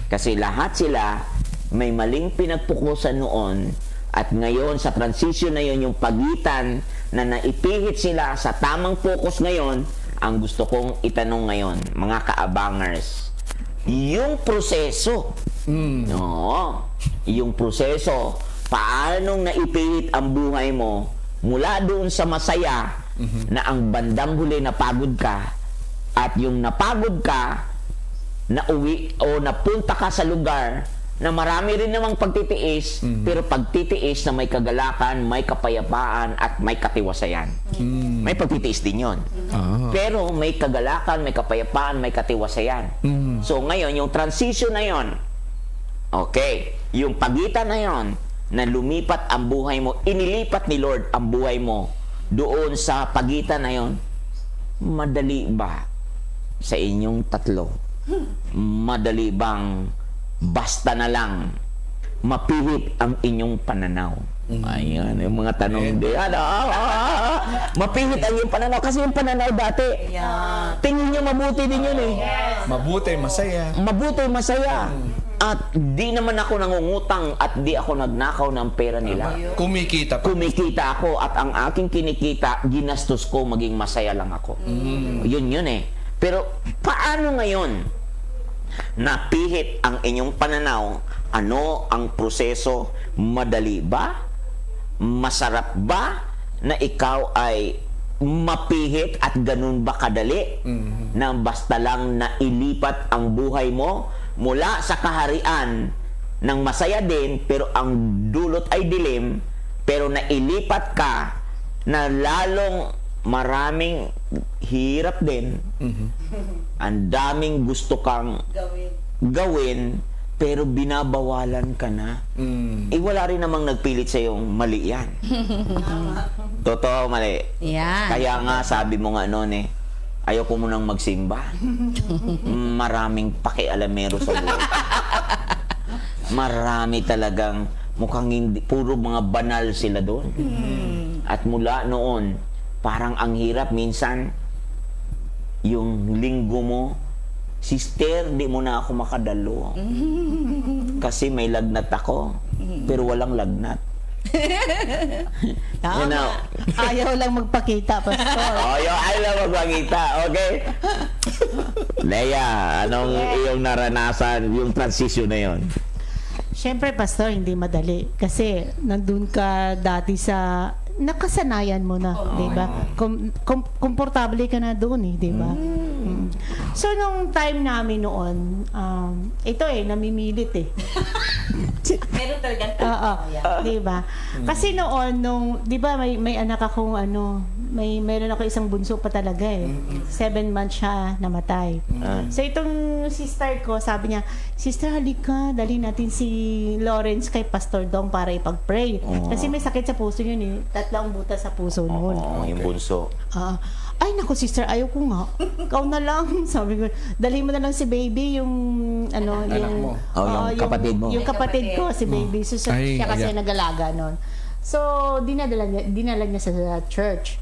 A: Kasi lahat sila may maling pinagpukusan noon, at ngayon sa transition na yun, yung pagitan na naipihit sila sa tamang focus ngayon, ang gusto kong itanong ngayon, mga kaabangers, yung proseso, yung proseso, paanong naipihit ang buhay mo mula doon sa masaya na ang bandang huli napagod ka, at yung napagod ka, nauwi o napunta ka sa lugar na marami rin namang pagtitiis, pero pagtitiis na may kagalakan, may kapayapaan, at may katiwasayan. May pagtitiis din yun. Pero may kagalakan, may kapayapaan, may katiwasayan. So ngayon, yung transition na yun, okay, yung pagitan na yun, na lumipat ang buhay mo, inilipat ni Lord ang buhay mo doon sa pagitan na yun, madali ba sa inyong tatlo? Madali bang basta na lang mapihit ang inyong pananaw? Ayan, yung mga tanong din. Mapihit ang inyong pananaw. Kasi yung pananaw dati, tingin nyo mabuti din yun eh.
G: Mabuti, masaya.
A: Mabuti, masaya. At di naman ako nangungutang at di ako nagnakaw ng pera nila.
G: Kumikita pa.
A: Kumikita ako at ang aking kinikita, ginastos ko, maging masaya lang ako. Yun eh. Pero paano ngayon napihit ang inyong pananaw? Ano ang proseso? Madali ba? Masarap ba na ikaw ay mapihit at ganun ba kadali? Na basta lang nailipat ang buhay mo mula sa kaharian ng masaya din, pero ang dulot ay dilim, pero nailipat ka na lalong maraming hirap din. Ang daming gusto kang gawin, pero binabawalan ka na. Wala rin namang nagpilit sa yung mali yan. Totoo, mali.
I: Yan.
A: Kaya nga sabi mo nga noon eh, ayaw ko munang magsimba. Maraming pakialamero sa buhay. Marami talagang mukhang hindi, puro mga banal sila doon. At mula noon, parang ang hirap minsan, yung linggo mo, sister, di mo na ako makadalo. Kasi may lagnat ako, pero walang lagnat. You know,
H: Ayaw lang magpakita, Pastor.
A: ayaw lang magpakita, okay? Leia, anong iyong naranasan, yung transition na yon?
H: Siyempre, Pastor, hindi madali. Kasi nandun ka dati sa nakasanayan mo na, di ba? Komportable ka na doon eh, di ba? So, nung time namin noon, ito namimilit eh.
C: Meron talagang
H: Oo, di ba? Kasi noon, di ba, may anak akong meron ako isang bunso pa talaga eh. 7 months siya namatay. So, itong sister ko, sabi niya, sister, halika, dali natin si Lawrence kay Pastor Dong para ipag-pray. Kasi may sakit sa puso yun eh. 3 butas sa puso noon.
A: Yung bunso.
H: Ay, naku, sister, ayaw ko nga. Ikaw na lang. Sabi ko, dali mo na lang si baby, yung
G: mo.
A: Yung kapatid mo.
H: Yung kapatid ko, si baby. So,
G: Ay,
H: siya kasi
G: ayan.
H: nag-alaga nun. So, dinala niya sa church.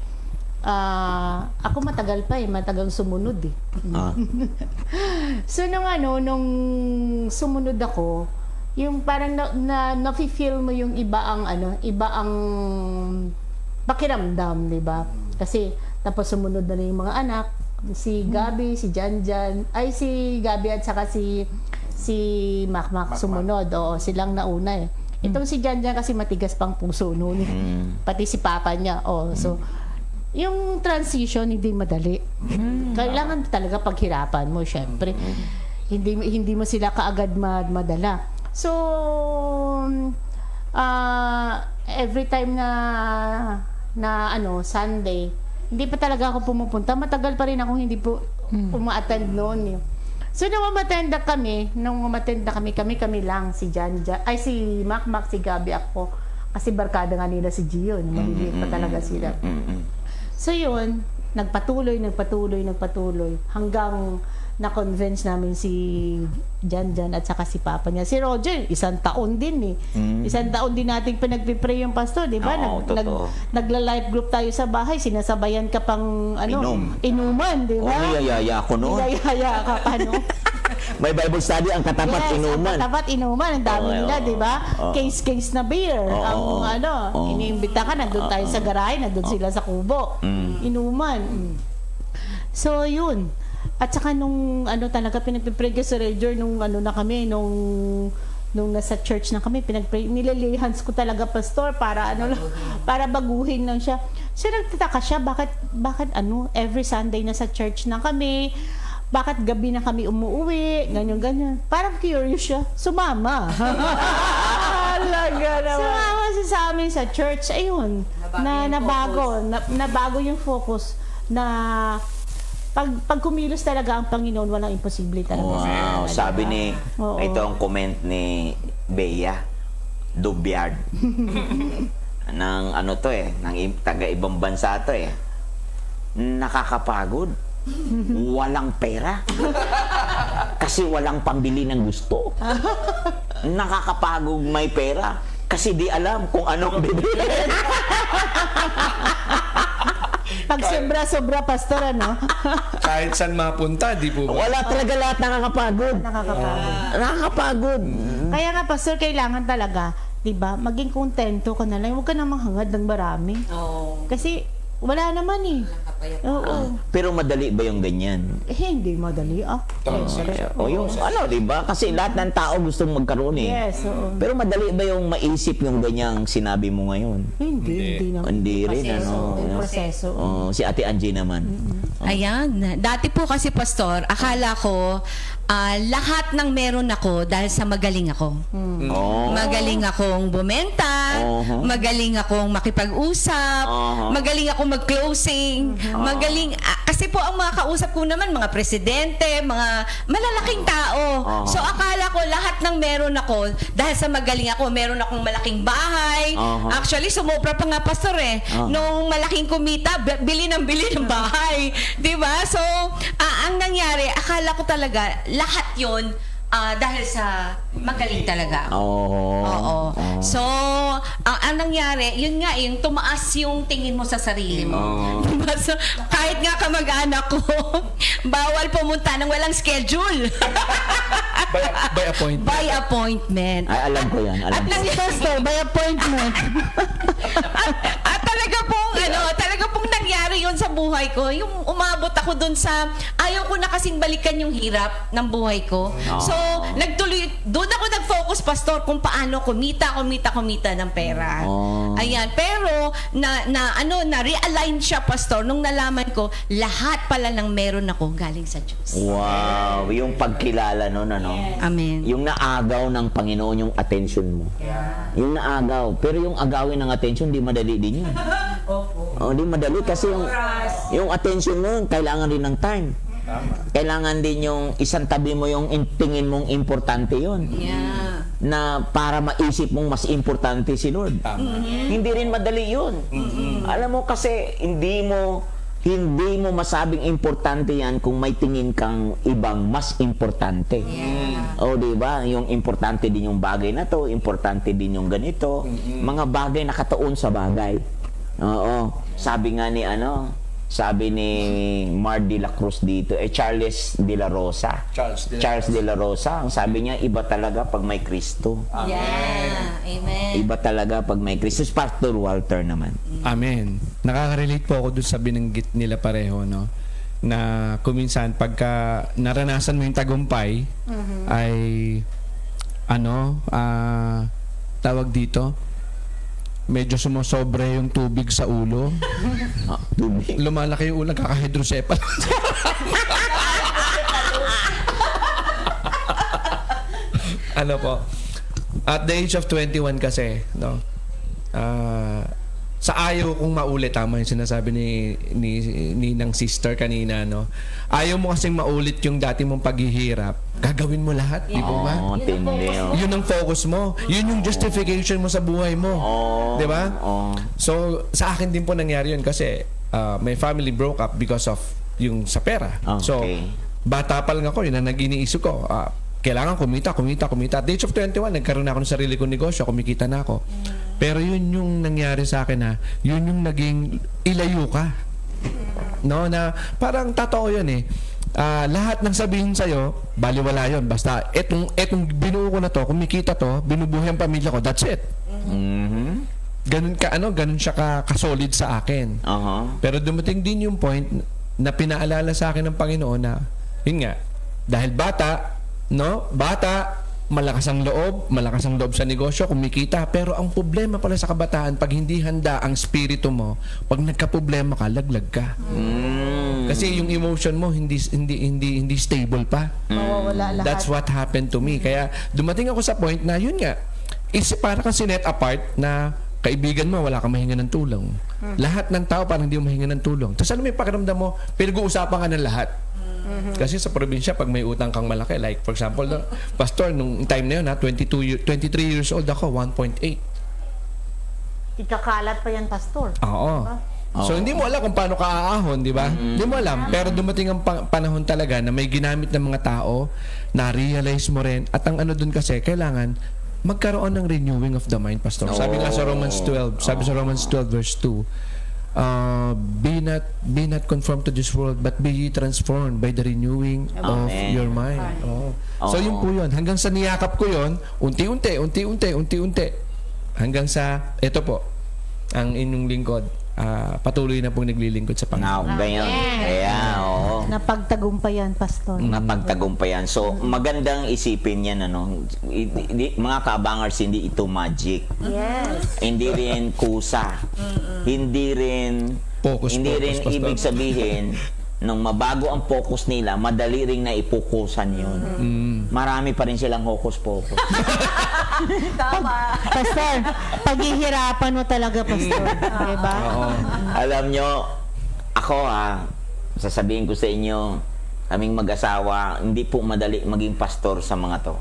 H: Ako matagal pa matagal sumunod eh. So, nung sumunod ako, yung parang na-feel mo yung iba ang pakiramdam, di ba? Kasi, tapos sumunod na yung mga anak, si Gabi, si Janjan, si Gabi at saka si Makmak sumunod. Oo, silang nauna eh. Itong si Janjan kasi matigas pang puso noon. Pati si papa niya. So, yung transition hindi madali. Kailangan talaga paghirapan mo, syempre. Hindi mo sila kaagad madala. So, every time na Sunday, hindi pa talaga ako pumupunta. Matagal pa rin ako hindi po uma-attend noon. So, nung umatenda kami lang, si Janja, si Makmak, si Gabi, ako. Kasi barkada nga nila si Gio, maliliit pa talaga sila. So yun, nagpatuloy hanggang na-convince namin si Jan at saka si Papa niya. Si Roger, 1 taon din eh. 1 taon din nating pinagpipray yung pastor, di ba?
A: Oo, totoo.
H: Nagla-life group tayo sa bahay, sinasabayan ka pang inuman, di ba?
A: niyayaya ko noon.
H: Niyayaya ka pa, no?
A: May Bible study ang katapat inuman.
H: Ang katapat inuman, ang dami
A: Oo,
H: nila,
A: oo.
H: di ba?
A: Oo.
H: Case na beer.
A: Oo, oo.
H: Iniimbita ka, nandun tayo sa garahe, nandun sila sa kubo. Inuman. So, yun. At saka nung talaga pinagpipray ko sa Roger nung na kami, nung nasa church na kami, pinagpray, nililihans ko talaga, pastor, para para baguhin lang siya. So, nagtataka siya, bakit every Sunday na sa church na kami, bakit gabi na kami umuwi, ganyan. Parang curious siya. Sumama. Sumama siya sa amin sa church. Ayun. Nabago yung focus na pag kumilos talaga ang Panginoon, walang imposible talaga.
A: Wow, sabi ni,
H: Oo.
A: ito ang comment ni Bea Dubyard. ng taga ibang bansa to eh. Nakakapagod. Walang pera. Kasi walang pambili ng gusto. Nakakapagod may pera. Kasi di alam kung anong bibili.
H: Pag sobra-sobra, pastor,
G: Kahit saan mapunta, di po ba?
A: Wala talaga lahat nakakapagod. Nakakapagod.
H: Kaya nga, pastor, kailangan talaga, di ba, maging kontento ka na lang. Huwag ka na manghangad ng marami. Kasi, wala naman eh. Oo.
A: Pero madali ba yung ganyan?
H: Hindi madali
A: O yung di ba? Kasi lahat ng tao gustong magkaroon eh.
H: Yes, oo.
A: Pero madali ba yung maisip yung ganyang sinabi mo ngayon?
H: Hindi naman.
A: Hindi rin,
H: Proseso.
A: Si Ate Angie naman.
I: Ayan. Dati po kasi, pastor, akala ko lahat ng meron ako dahil sa magaling ako. Magaling akong bumenta, magaling akong makipag-usap, magaling akong mag-closing, magaling, kasi po ang mga kausap ko naman, mga presidente, mga malalaking tao. So akala ko lahat ng meron ako dahil sa magaling ako, meron akong malaking bahay. Actually, sumobra pa nga, pastor eh. Nung malaking kumita, bili ng bahay. Diba? So, ang nangyari, akala ko talaga, lahat yon dahil sa magaling talaga ako. Oo. So, ang nangyari, yun nga, yung tumaas yung tingin mo sa sarili mo. Diba? So, kahit nga kamag-anak ko, bawal pumunta ng walang schedule.
G: By appointment.
I: By appointment.
A: Ay, alam ko yan.
I: At
H: Pastor, by appointment.
I: at talaga pong nangyari yun sa buhay ko. Yung umabot ako dun sa, ayaw ko na kasing balikan yung hirap ng buhay ko. So, doon ako nag-focus, pastor, kung paano kumita ng pera. Ayan, pero na-realign siya, pastor, nung nalaman ko, lahat pala ng meron ako galing sa Diyos.
A: Wow, yung pagkilala nun,
I: Amen.
A: Yung naagaw ng Panginoon yung attention mo. Yung naagaw. Pero yung agawin ng attention, di madali din yun. Di madali kasi yung attention mo, kailangan rin ng time. Kailangan din yung isang tabi mo yung tingin mong importante yun.
I: Yeah.
A: Na para maisip mong mas importante si Lord. Hindi rin madali yun. Alam mo kasi hindi mo masabing importante yan kung may tingin kang ibang mas importante. O di ba? Yung importante din yung bagay na to, importante din yung ganito. Mga bagay nakatuon sa bagay. Oo. Sabi ni Mar de la Cruz dito, Charles de la Rosa. Charles de la Rosa, ang sabi niya, iba talaga pag may Kristo.
I: Yeah. Amen.
A: Iba talaga pag may Kristo. Pastor Walter naman.
G: Amen. Nakaka-relate po ako dun sa binanggit nila pareho, no? Na kuminsan pagka naranasan mo yung tagumpay, ay tawag dito, medyo sumosobre yung tubig sa ulo.
A: Tubig.
G: Lumalaki yung ulo, kaka-hydrocephalus. Po? At the age of 21 kasi, no? Sa ayaw kong maulit, tama yung sinasabi ni ng sister kanina, no? Ayaw mo kasing maulit yung dati mong paghihirap. Gagawin mo lahat, di ba ba? Yun ang focus mo. Yun yung justification mo sa buhay mo. Di ba? So, sa akin din po nangyari yun kasi my family broke up because of yung sa pera. So,
A: Okay.
G: bata pa lang ako, yun ang nag-iniisip ko. Kailangan kumita. At the age of 21, nagkaroon na ako ng sarili kong negosyo, kumikita na ako. Pero yun yung nangyari sa akin na, yun yung naging ilayo ka. No, na parang totoo yun eh. Lahat ng sabihin sa'yo, baliwala yun. Basta, etong binuo ko na to, kumikita to, binubuhay ang pamilya ko, that's it. Ganun siya ka-solid sa akin. Pero dumating din yung point na pinaalala sa akin ng Panginoon na, yun nga, dahil bata, malakas ang loob sa negosyo, kumikita. Pero ang problema pala sa kabataan, pag hindi handa ang spirito mo, pag nagka-problema ka, laglag ka. Kasi yung emotion mo hindi stable pa.
H: Mawawala lahat.
G: That's what happened to me. Kaya dumating ako sa point na yun nga, para kang sinet apart na kaibigan mo, wala kang mahinga ng tulong. Lahat ng tao parang hindi mo mahinga ng tulong. Tapos ano may pakiramdam mo, pinag-uusapan ka ng lahat. Kasi sa probinsya, pag may utang kang malaki, like for example, pastor, nung time na yun, 23 years old ako, 1.8.
H: Ikakalat pa yan, pastor.
G: Oo. So, hindi mo alam kung paano ka aahon, di ba? Hindi mo alam. Pero dumating ang panahon talaga na may ginamit ng mga tao, na-realize mo rin. At ang ano dun kasi, kailangan magkaroon ng renewing of the mind, pastor. Sabi nga sa Romans 12, verse 2, be not conformed to this world, but be ye transformed by the renewing of your mind. So yun po yun. Hanggang sa niyakap ko yun, unti-unti. Hanggang sa, ito po, ang inyong lingkod, patuloy na pong naglilingkod sa Panginoon.
A: Ganyan. Kaya, oo.
H: Napagtagumpayan, pastor.
A: Napagtagumpayan. So, magandang isipin yan, ano. Mga kaabangers, hindi ito magic.
H: Yes.
A: Hindi rin kusa. Hindi rin
G: Focus, pastor.
A: ibig sabihin nung mabago ang focus nila, madali ring na ipukusan yun. Marami pa rin silang hocus-pocus.
H: Pastor, paghihirapan mo talaga, pastor. Diba?
A: Alam nyo, ako sasabihin ko sa inyo, kaming mag-asawa, hindi po madali maging pastor sa mga to.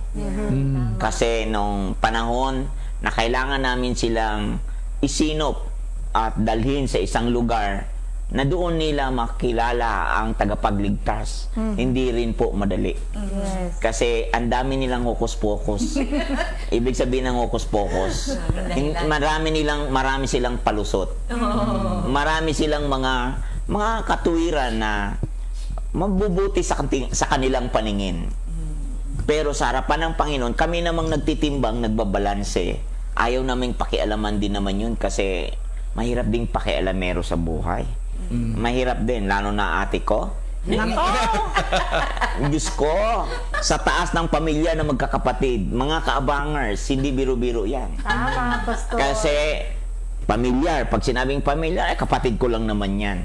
A: Kasi nung panahon na kailangan namin silang isinop at dalhin sa isang lugar na doon nila makilala ang tagapagligtas. Hindi rin po madali.
H: Yes.
A: Kasi ang dami nilang hocus-pocus. Ibig sabihin ng hocus-pocus, marami silang palusot. Marami silang mga katuwiran na mabubuti sa kanilang paningin. Pero sa harapan ng Panginoon, kami namang nagtitimbang, nagbabalanse. Ayaw naming pakialaman din naman yun kasi mahirap ding pakialamero sa buhay. Mahirap din, lalo na ate ko. Diyos ko, sa taas ng pamilya na magkakapatid, mga kaabangers, hindi biro-biro yan.
H: Tama, pastor.
A: Kasi, pamilyar, pag sinabing pamilyar, kapatid ko lang naman yan.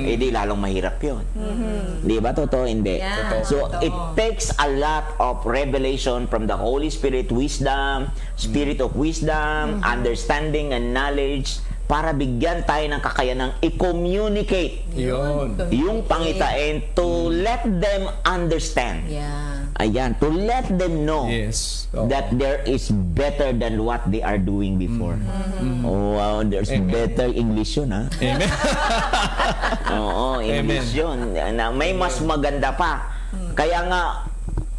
A: Di lalong mahirap yun. Di ba? Totoo? Hindi.
I: Yeah.
A: So, it takes a lot of revelation from the Holy Spirit, wisdom, spirit of wisdom, understanding and knowledge, para bigyan tayo ng kakayanang i-communicate yung pangitain to let them understand.
I: Yeah.
A: Ayan, to let them know that there is better than what they are doing before. Oh, wow, there's better English yun, ha?
G: Amen.
A: Oo, English yun. Na may mas maganda pa. Kaya nga,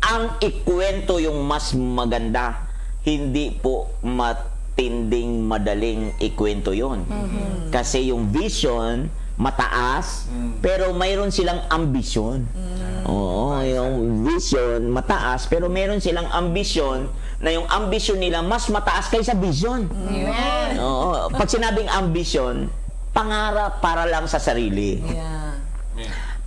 A: ang ikwento yung mas maganda, hindi po matinding madaling ikwento yun. Kasi yung vision, mataas, pero mayroon silang ambisyon. Oo, yung vision, mataas, pero mayroon silang ambisyon na yung ambisyon nila mas mataas kaysa vision. Oo, pag sinabing ambisyon, pangarap para lang sa sarili.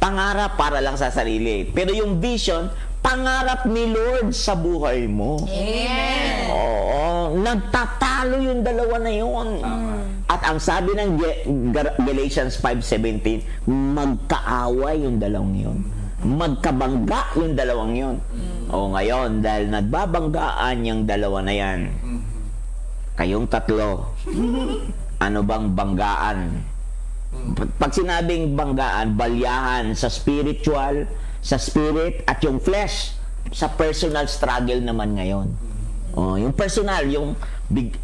A: Pangarap para lang sa sarili. Pero yung vision, pangarap ni Lord sa buhay mo. Oo, nagtatalo yung dalawa na yun. At ang sabi ng Galatians 5:17, magkaaway yung dalawang yun. Magkabangga yung dalawang yun. O ngayon, dahil nagbabanggaan yung dalawa na yan, kayong tatlo, ano bang banggaan? Pag sinabing banggaan, balyahan sa spiritual, sa spirit, at yung flesh, sa personal struggle naman ngayon. Yung personal, yung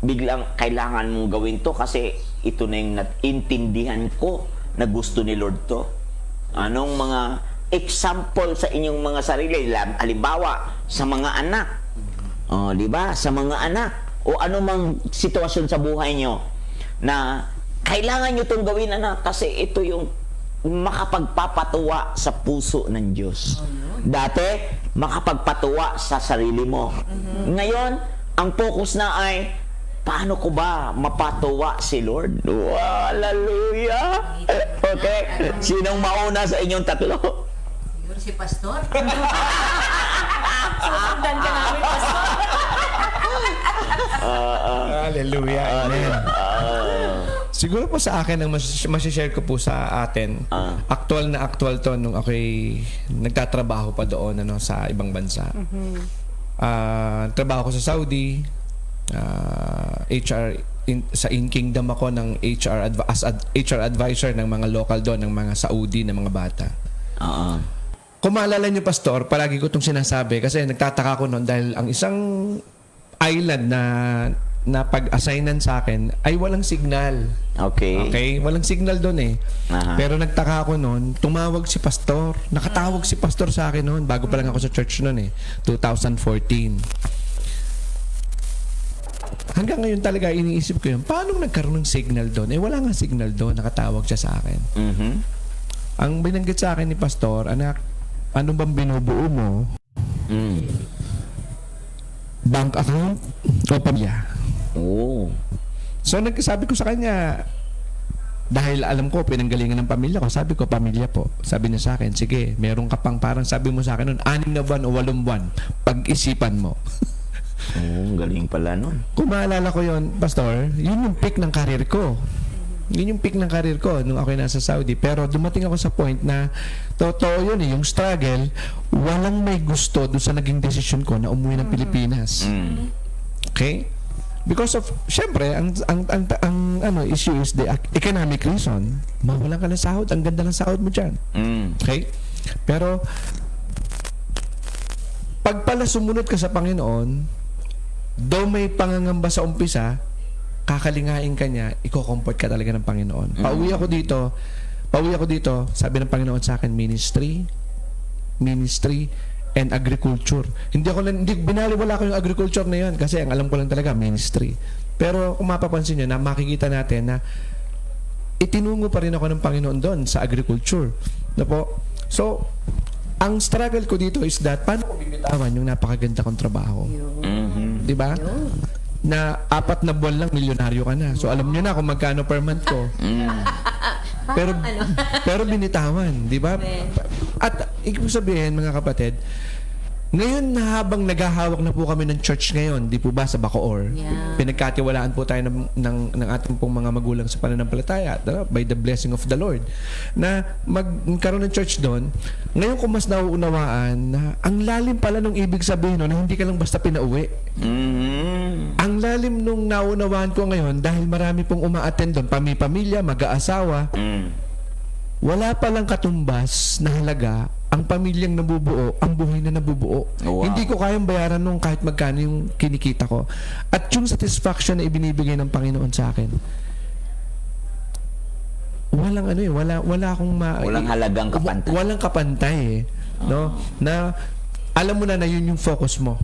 A: biglang kailangan mong gawin to kasi ito na yung naintindihan ko na gusto ni Lord to? Anong mga example sa inyong mga sarili? Halimbawa, sa mga anak. Di ba? Sa mga anak. O anumang sitwasyon sa buhay nyo na kailangan nyo itong gawin, anak, kasi ito yung makapagpapatuwa sa puso ng Diyos. Dati, makapagpatuwa sa sarili mo. Ngayon, ang focus na ay, paano ko ba mapatuwa si Lord? Wow, hallelujah! Okay, sinong mauna sa inyong tatlo?
E: Siguro si Pastor.
C: Susundan ka namin, Pastor.
G: Hallelujah. Amen. Siguro po sa akin, ang masishare ko po sa atin, actual na actual to nung ako'y nagtatrabaho pa doon sa ibang bansa. Trabaho ko sa Saudi, HR, sa In Kingdom ako ng as HR advisor ng mga local doon, ng mga Saudi na mga bata. Kung maalala niyo, Pastor, palagi ko itong sinasabi kasi nagtataka ko noon dahil ang isang island na pag-assignan sa akin ay walang signal. Okay? Walang signal doon eh. Pero nagtaka ako noon, tumawag si Pastor. Nakatawag si Pastor sa akin noon. Bago pa lang ako sa church noon eh. 2014. Hanggang ngayon talaga iniisip ko yun. Paano nagkaroon ng signal doon? Wala nga signal doon. Nakatawag siya sa akin. Ang binanggit sa akin ni Pastor, anak, ano bang binubuo mo? Bank account o pamilya? So nagsabi ko sa kanya, dahil alam ko pinanggalingan ng pamilya ko, sabi ko pamilya po. Sabi niya sa akin, sige, meron ka pang parang sabi mo sa akin noon, 6 na buwan o 8 buwan, pag-isipan mo.
A: Galing pala nun.
G: Kung maalala ko yon, Pastor, yun yung peak ng karir ko. Yun yung peak ng karir ko nung ako'y nasa Saudi. Pero dumating ako sa point na totoo yun yung struggle, walang may gusto doon sa naging desisyon ko na umuwi ng Pilipinas. Okay? Because of, syempre, ang issue is the economic reason. Mawalan ka ng sahod. Ang ganda ng sahod mo dyan. Okay? Pero, pag pala sumunod ka sa Panginoon, though may pangangamba sa umpisa, kakalingain ka niya, iko-comfort ka talaga ng Panginoon. Pauwi ako dito, sabi ng Panginoon sa akin, ministry, and agriculture. Hindi binaliwala ko yung agriculture na yun kasi ang alam ko lang talaga, ministry. Pero kung mapapansin nyo na makikita natin na itinungo pa rin ako ng Panginoon doon sa agriculture. So, ang struggle ko dito is that paano ko bimitawan yung napakaganda kong trabaho? Diba? Na 4 na buwan lang, milyonaryo ka na. So, alam nyo na kung magkano per month ko. Pero binitawan, di ba? At ibig sabihin, mga kapatid, ngayon na habang naghahawak na po kami ng church ngayon, di po ba, sa Bacoor, pinagkatiwalaan po tayo ng ating pong mga magulang sa pananampalataya, by the blessing of the Lord, na magkaroon ng church doon. Ngayon ko mas nauunawaan na ang lalim pala nung ibig sabihin no, na hindi ka lang basta pinauwi. Ang lalim nung naunawaan ko ngayon dahil marami pong uma-attend doon, pamilya, mag-aasawa, wala palang katumbas na halaga ang pamilyang nabubuo, ang buhay na nabubuo. Hindi ko kayang bayaran nung kahit magkano yung kinikita ko. At yung satisfaction na ibinibigay ng Panginoon sa akin, walang wala akong
A: walang halagang kapantay.
G: Walang kapantay no? Na alam mo na yun yung focus mo.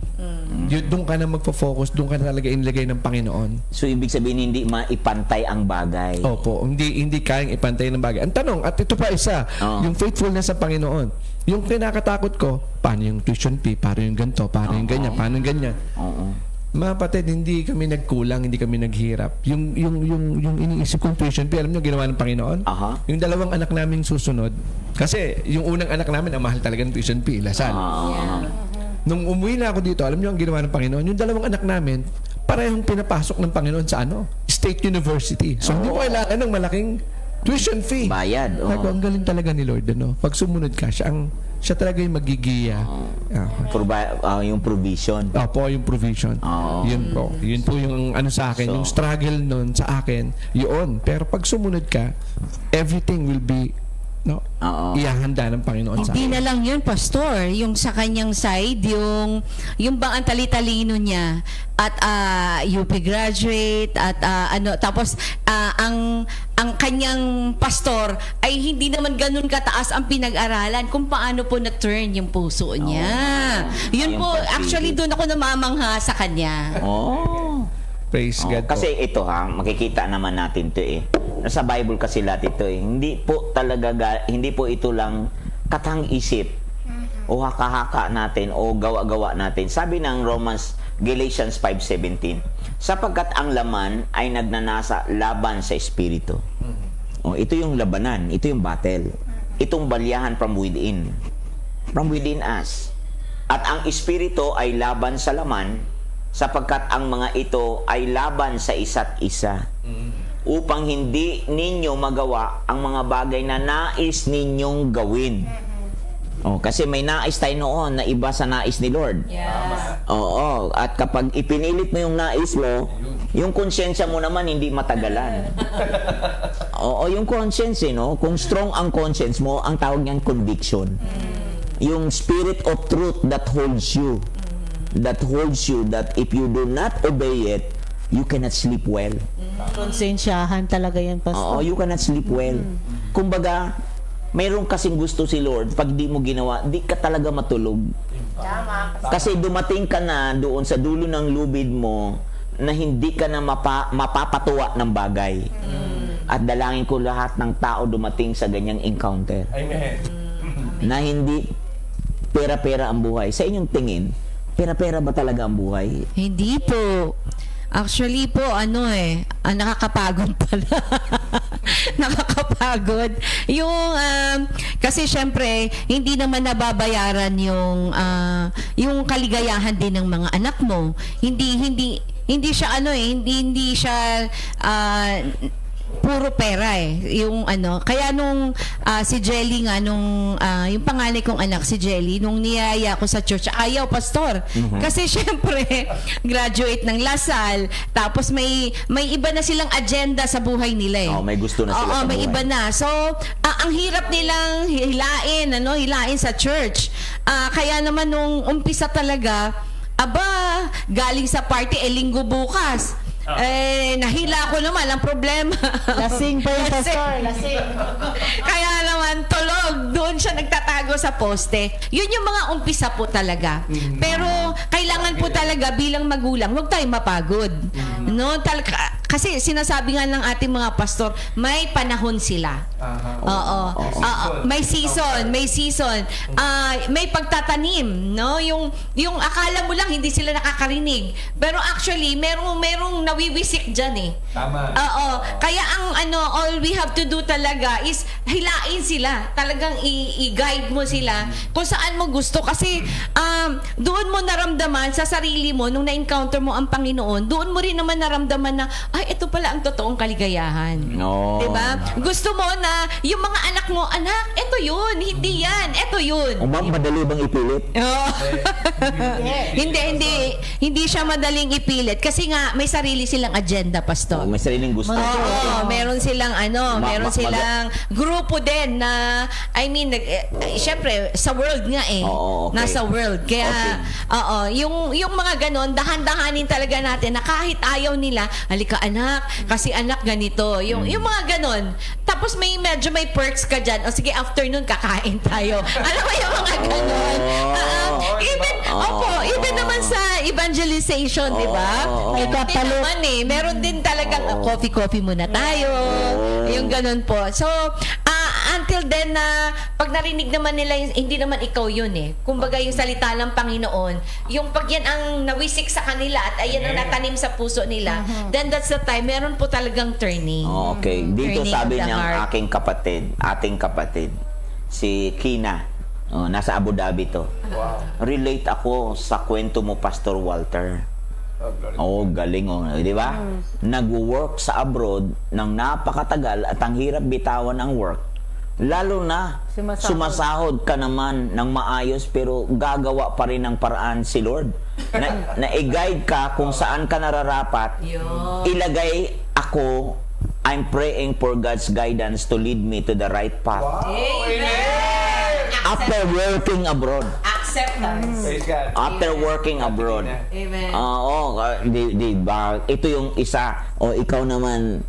G: Doon ka na magfo-focus, doon ka na talaga inilagay ng Panginoon.
A: So, ibig sabihin, hindi maipantay ang bagay.
G: Opo, hindi kayang ipantay ng bagay. Ang tanong, at ito pa isa, yung faithfulness sa Panginoon. Yung kinakatakot ko, paano yung tuition fee, paano yung ganito, paano yung ganyan, paano yung ganyan. Mga kapatid, hindi kami nagkulang, hindi kami naghirap. Yung iniisip kong tuition fee, alam nyo, ginawa ng Panginoon? Yung 2 anak naming susunod, kasi yung unang anak namin, ang mahal talaga ng tuition fee, Lasal. Nung umuwi na ako dito, alam nyo ang ginawa ng Panginoon? Yung 2 anak namin, parehong pinapasok ng Panginoon sa State University. So, hindi ko kailangan ng malaking tuition fee.
A: Bayad.
G: Ang galing talaga ni Lord. Pag sumunod ka, siya talaga yung magigiya.
A: Yung provision.
G: Opo, yung provision. Yun po. Yun po yung sa akin, yung struggle nun sa akin, yun. Pero pag sumunod ka, everything will be no?
A: Oo.
G: Ihahanda ng Panginoon sa
I: Hindi
G: atin.
I: na lang yun, Pastor. Yung sa kanyang side, yung bang ang tali-talino niya at UP graduate at tapos ang kanyang pastor ay hindi naman ganun kataas ang pinag-aralan kung paano po na-turn yung puso niya. Yun
A: Yung
I: po,
A: pag-ibig.
I: actually doon ako namamangha sa kanya.
A: Oh.
G: Praise God po.
A: Kasi ito makikita naman natin to Nasa Bible kasi lahat ito Hindi po talaga, hindi po ito lang katang-isip o haka-haka natin o gawa-gawa natin. Sabi ng Galatians 5:17, sapagkat ang laman ay nagnanasa laban sa espiritu. Ito yung labanan, ito yung battle. Itong balyahan from within us. At ang espiritu ay laban sa laman, sapagkat ang mga ito ay laban sa isa't isa. Upang hindi ninyo magawa ang mga bagay na nais ninyong gawin. Kasi may nais tayo noon na iba sa nais ni Lord. Oo, at kapag ipinilit mo yung nais mo, yung konsensya mo naman hindi matagalan. Oo, yung conscience, kung strong ang conscience mo, ang tawag niyan conviction. Yung spirit of truth that holds you, that if you do not obey it, you cannot sleep well.
H: Konsensyahan talaga yan,
A: Oo,
H: Pastor.
A: you cannot sleep well. Kumbaga, mayroon kasing gusto si Lord, pag di mo ginawa, di ka talaga matulog. Kasi dumating ka na doon sa dulo ng lubid mo na hindi ka na mapapatuwa ng bagay. At dalangin ko lahat ng tao dumating sa ganyang encounter.
G: Amen.
A: Na hindi pera-pera ang buhay. Sa inyong tingin, pera-pera ba talaga ang buhay?
I: Hindi po. Actually po, nakakapagod pala. Nakakapagod. Kasi syempre, hindi naman nababayaran yung kaligayahan din ng mga anak mo. Hindi siya hindi siya puro pera kaya nung si Jelly nga yung panganay kong anak si Jelly nung niyaya ko sa church ayaw pastor kasi syempre graduate ng Lasal tapos may iba na silang agenda sa buhay nila
A: May gusto na sila sa
I: may
A: buhay.
I: iba na so ang hirap nilang hilain sa church kaya naman nung umpisa talaga galing sa party linggo bukas nahila ko naman ang problema.
H: Lasing pa yung Pastor, lasing.
I: Kaya naman, tulog. Doon siya nagtatago sa poste. Yun yung mga umpisa po talaga. Pero, kailangan po talaga bilang magulang, huwag tayong mapagod. No? Kasi sinasabi nga ng ating mga pastor, may panahon sila. Oo. May season. May pagtatanim, no? Yung akala mo lang hindi sila nakakarinig. Pero actually, merong nawiwisik diyan
G: Tama.
I: Oo. Kaya all we have to do talaga is hilain sila. Talagang i-guide mo sila kung saan mo gusto kasi doon mo naramdaman sa sarili mo nung na-encounter mo ang Panginoon, doon mo rin naman naramdaman na ito pala ang totoong kaligayahan.
A: No.
I: 'Di ba? Gusto mo na yung mga anak mo, anak, ito yun, hindi yan, ito yun.
A: Madali bang ipilit?
I: Oo. Hindi siya madaling ipilit kasi nga may sarili silang agenda, pastor.
A: May sariling gusto.
I: Oo, meron silang silang grupo din na syempre sa world nga
A: Oo, okay.
I: Nasa world. Kaya yung mga ganon, dahan-dahanin talaga natin na kahit ayaw nila, halika anak, kasi anak ganito. Yung mga ganon. Tapos medyo may perks ka dyan. O sige, afternoon kakain tayo. Alam mo yung mga ganon. Even naman sa evangelization, di ba? Meron din naman meron din talagang coffee muna tayo. Yung ganun po. So, until then pag narinig naman nila hindi naman ikaw yun kumbaga yung salita ng Panginoon, yung pag yan ang nawisik sa kanila at ayan ang natanim sa puso nila, then that's the time meron po talagang turning.
A: Okay. Dito
I: Turning
A: sabi
I: of the
A: niyang
I: heart.
A: ating kapatid, si Kina, nasa Abu Dhabi to. Relate ako sa kwento mo, Pastor Walter. Galing di ba? Nag-work sa abroad ng napakatagal at ang hirap bitawan ang work. Lalo na sumasahod ka naman ng maayos pero gagawa pa rin ng paraan si Lord. Na i-guide ka kung saan ka nararapat. Ilagay ako I'm praying for God's guidance to lead me to the right path.
I: Amen.
A: After working abroad.
I: Acceptance.
G: Praise God.
A: After working abroad.
I: Amen.
A: Oo, di ba? Ito yung isa. O ikaw naman,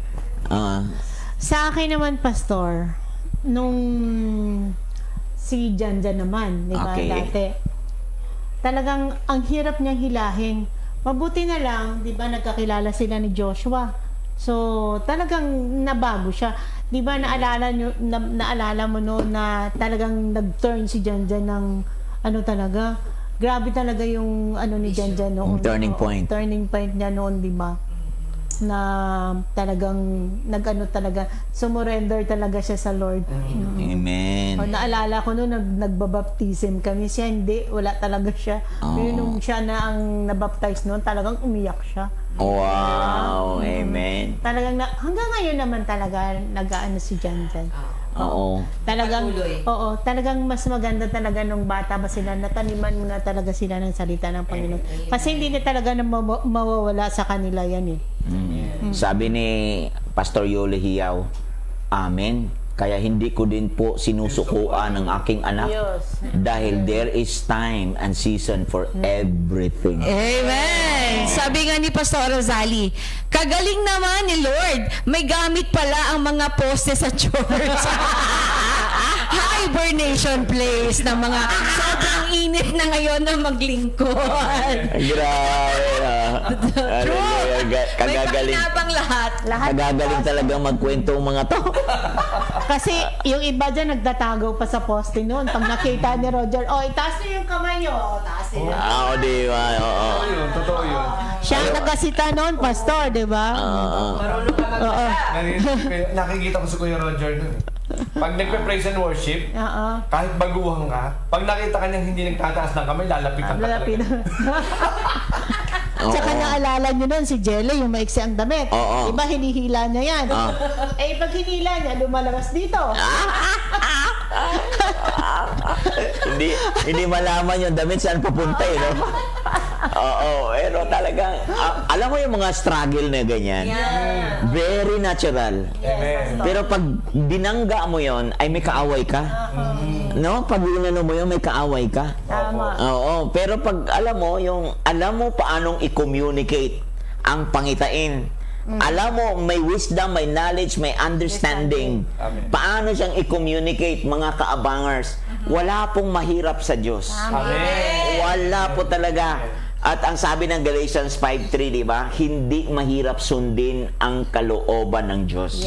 H: Sa akin naman, Pastor, nung si Janjan naman, di ba,
A: Okay.
H: dati, talagang ang hirap niyang hilahin. Mabuti na lang, di ba, nagkakilala sila ni Joshua. So, talagang nabago siya. Di ba, naalala mo noon na talagang nag-turn si Janjan ng, ano talaga, grabe talaga yung, ano ni Janjan noon.
A: Turning point.
H: Turning point niya noon, di ba? Na talagang nag-ano talaga, sumurrender talaga siya sa Lord.
A: Amen.
H: O, naalala ko noon, nagbabaptism kami. Siya hindi, wala talaga siya. Pero nung siya na ang nabaptize noon, talagang umiyak siya.
A: Wow, amen.
H: Talagang, hanggang ngayon naman talaga, nag-ano si Janjan.
A: Oo.
H: Talagang,
I: Patuloy.
H: oo, talagang mas maganda talaga nung bata ba sila, nataniman mo na talaga sila ng salita ng Panginoon. Kasi hindi na talaga na mawawala sa kanila yan eh.
A: Sabi ni Pastor Yoli Hiyaw, amen. Kaya hindi ko din po sinusukuan ng aking anak dahil there is time and season for everything.
I: Amen! Sabi nga ni Pastor Rosali, kagaling naman ni Lord, may gamit pala ang mga poste sa church. Hibernation place ng mga sobrang init na ngayon na maglingkod.
A: Grabe na.
I: May
A: Kagagaling.
I: pakinabang lahat.
A: Kagagaling talaga magkwento ang mga to.
H: Kasi yung iba dyan nagtatago pa sa poste noon. Pag nakita ni Roger, itaas niyo yung kamay niyo. Taas niyo.
A: Oo, di ba? Oo.
G: Totoo yun.
H: Siya ang nagasita noon, Pastor, di ba?
I: Marunong ka
H: Oo.
G: Nakikita ko si Kuya Roger nun. Pag nagpe-praise and worship,
H: Oo.
G: kahit baguhan ka, pag nakita ka niyang hindi nagtataas ng kamay, lalapitan ka
H: Malapit.
G: talaga.
H: Tsaka naalala nyo nun, si Jelly, yung maiksi ang damit.
A: Oo.
H: Diba, hinihila niya yan. Eh, pag hinila niya, lumalabas dito.
A: hindi malaman yung damit saan papunta eh, no? Oo, pero talagang, alam mo yung mga struggle na ganyan? Very natural.
G: Amen.
A: Pero pag binangga mo yon ay may kaaway ka. No? Pag inano mo yun, may kaaway ka.
H: Tama.
A: Oo, pero pag alam mo paanong i-communicate ang pangitain. Alam mo, may wisdom, may knowledge, may understanding.
G: Amen.
A: Paano siyang i-communicate, mga kaabangers? Wala pong mahirap sa Diyos.
G: Amen.
A: Wala po talaga. At ang sabi ng Galatians 5:3, di ba? Hindi mahirap sundin ang kalooban ng Diyos.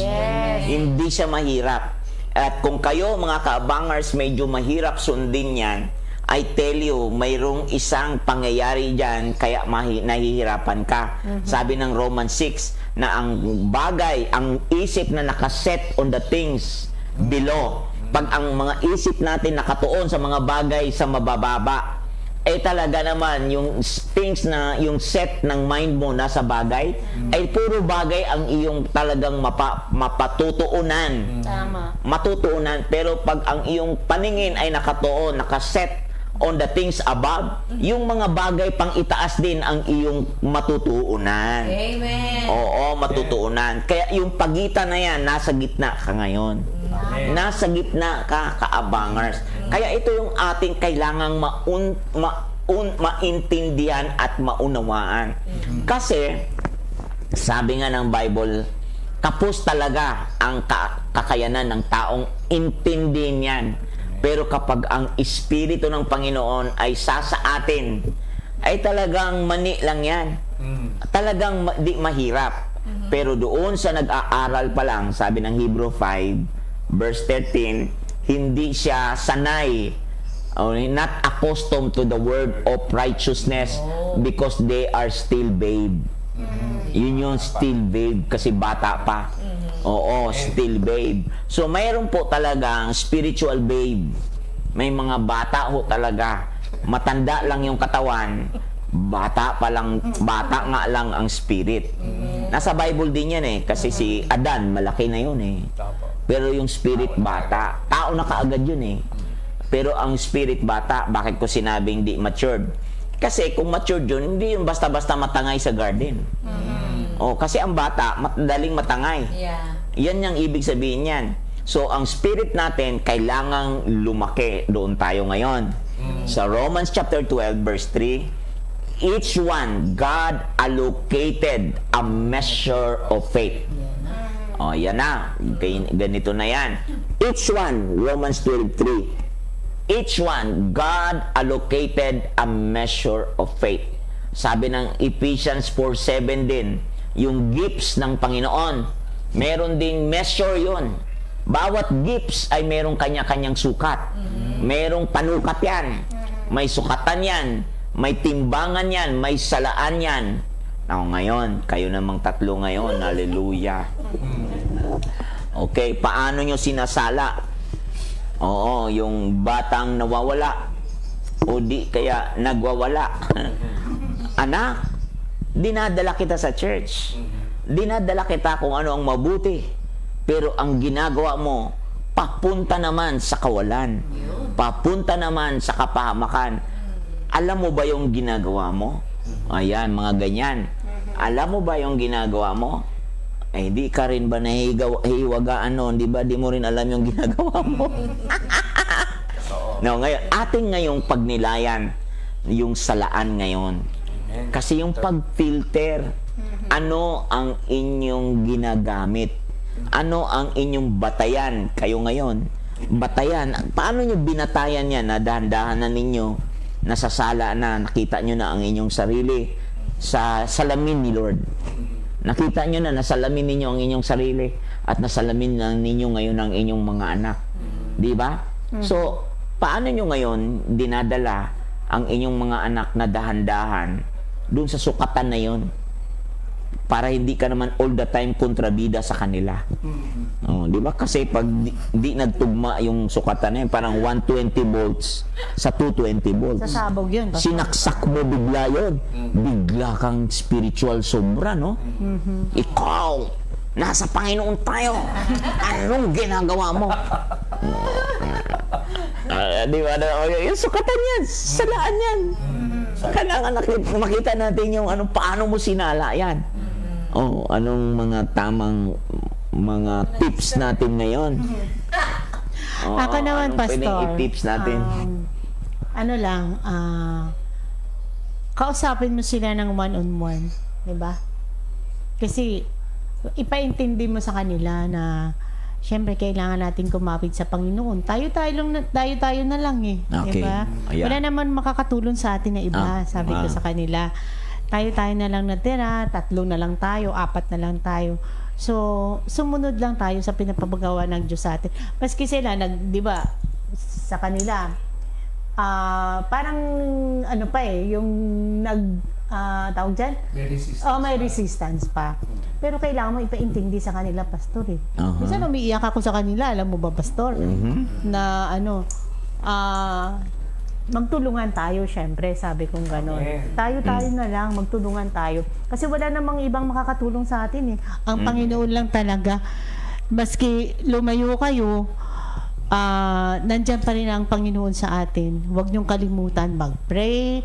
A: Hindi siya mahirap. At kung kayo, mga kaabangers, medyo mahirap sundin yan, I tell you, mayroong isang pangyayari dyan, kaya nahihirapan ka. Sabi ng Romans 6, na ang bagay, ang isip na nakaset on the things below, pag ang mga isip natin nakatuon sa mga bagay sa mabababa, eh talaga naman yung things na yung set ng mind mo nasa bagay ay puro bagay ang iyong talagang mapatutuunan.
H: Tama.
A: Matutuunan. Pero pag ang iyong paningin ay nakatuon, nakaset on the things above, yung mga bagay pang itaas din ang iyong matutuunan.
I: Amen.
A: Oo, matutuunan. Kaya yung pagitan na yan, nasa gitna ka ngayon. Nasa gitna ka, kaabangers. Kaya ito yung ating kailangang maintindihan at maunawaan. Kasi, sabi nga ng Bible, kapos talaga ang kakayanan ng taong intindihin yan. Pero kapag ang Espiritu ng Panginoon ay sa atin, ay talagang mani lang yan. Talagang di mahirap. Pero doon sa nag-aaral pa lang, sabi ng Hebrew 5, verse 13, hindi siya sanay, not accustomed to the word of righteousness because they are still babe. Yun yung still babe kasi bata pa. Oo, still babe. So mayroon po talagang spiritual babe. May mga bata ho talaga. Matanda lang yung katawan, bata nga lang ang spirit. Nasa Bible din yan eh, kasi si Adan malaki na yun eh. Pero yung spirit bata, tao na kaagad yun eh. Pero ang spirit bata, bakit ko sinabing di matured? Kasi kung matured yun, hindi yung basta-basta matangay sa garden. Oh, kasi ang bata, madaling matangay.
I: Yeah.
A: Yan yung ibig sabihin yan. So, ang spirit natin, kailangang lumaki. Doon tayo ngayon. Sa Romans chapter 12, verse 3, each one, God allocated a measure of faith. O, yan na. Ganito na yan. Each one, Romans 12:3. Each one, God allocated a measure of faith. Sabi ng Ephesians 4:7 din, yung gifts ng Panginoon, meron ding measure yun. Bawat gifts ay merong kanya-kanyang sukat. Merong panukat yan. May sukatan yan. May timbangan yan. May salaan yan. Now, ngayon, kayo namang tatlo ngayon. Hallelujah. Okay, paano nyo sinasala? Oo, yung batang nawawala. O di kaya nagwawala. Anak, dinadala kita sa church. Dinadala kita kung ano ang mabuti. Pero ang ginagawa mo, papunta naman sa kawalan. Papunta naman sa kapahamakan. Alam mo ba yung ginagawa mo? Ayan, mga ganyan. Alam mo ba yung ginagawa mo? Eh, di ka rin ba nahihiwagaan noon? Di ba, di mo rin alam yung ginagawa mo? No, ngayon, ating ngayong pagnilayan, yung salaan ngayon. Kasi yung pag-filter, ano ang inyong ginagamit? Ano ang inyong batayan kayo ngayon? Batayan, paano nyo binatayan yan? Na dahan-dahan na ninyo, nasasala na, nakita nyo na ang inyong sarili sa salamin ni Lord. Nakita nyo na, nasalamin ninyo ang inyong sarili at nasalamin na ninyo ngayon ang inyong mga anak. Di ba? So, paano nyo ngayon dinadala ang inyong mga anak na dahan-dahan dun sa sukatan na yon? Para hindi ka naman all the time kontrabida sa kanila. Oh, di ba? Kasi pag di nagtugma yung sukatan na yun, parang 120 volts sa 220 volts.
H: Sasabog yun.
A: Sinaksak mo bigla yun. Bigla kang spiritual sobra, no? Ikaw, nasa Panginoon tayo. Anong ginagawa mo? Di ba? Yung sukatan yan, salaan yan. Kailangan makita natin yung paano mo sinala yan. Oh, anong mga tamang mga tips natin ngayon? Oh,
H: Ako naman, Pastor.
A: Pwedeng i-tips natin.
H: Kausapin mo sila ng one-on-one. Diba? Kasi, ipaintindi mo sa kanila na syempre, kailangan natin kumapit sa Panginoon. Tayo na lang eh.
A: Okay.
H: Diba?
A: Ayan.
H: Wala naman makakatulong sa atin na iba. Sabi ko sa kanila, tayo na lang natira, 3 na lang tayo, 4 na lang tayo. So, sumunod lang tayo sa pinapagawa ng Diyos sa atin. Maski sila, di ba, sa kanila, parang, yung tawag dyan?
G: May resistance.
H: May resistance pa. Pero kailangan mo ipaintindi sa kanila, Pastor eh. Minsan umiiyak ako sa kanila, alam mo ba, Pastor? Na magtulungan tayo, syempre, sabi kong gano'n. Tayo na lang, magtulungan tayo. Kasi wala namang ibang makakatulong sa atin eh. Ang Panginoon lang talaga. Maski lumayo kayo, nandyan pa rin ang Panginoon sa atin. Huwag niyong kalimutan mag-pray.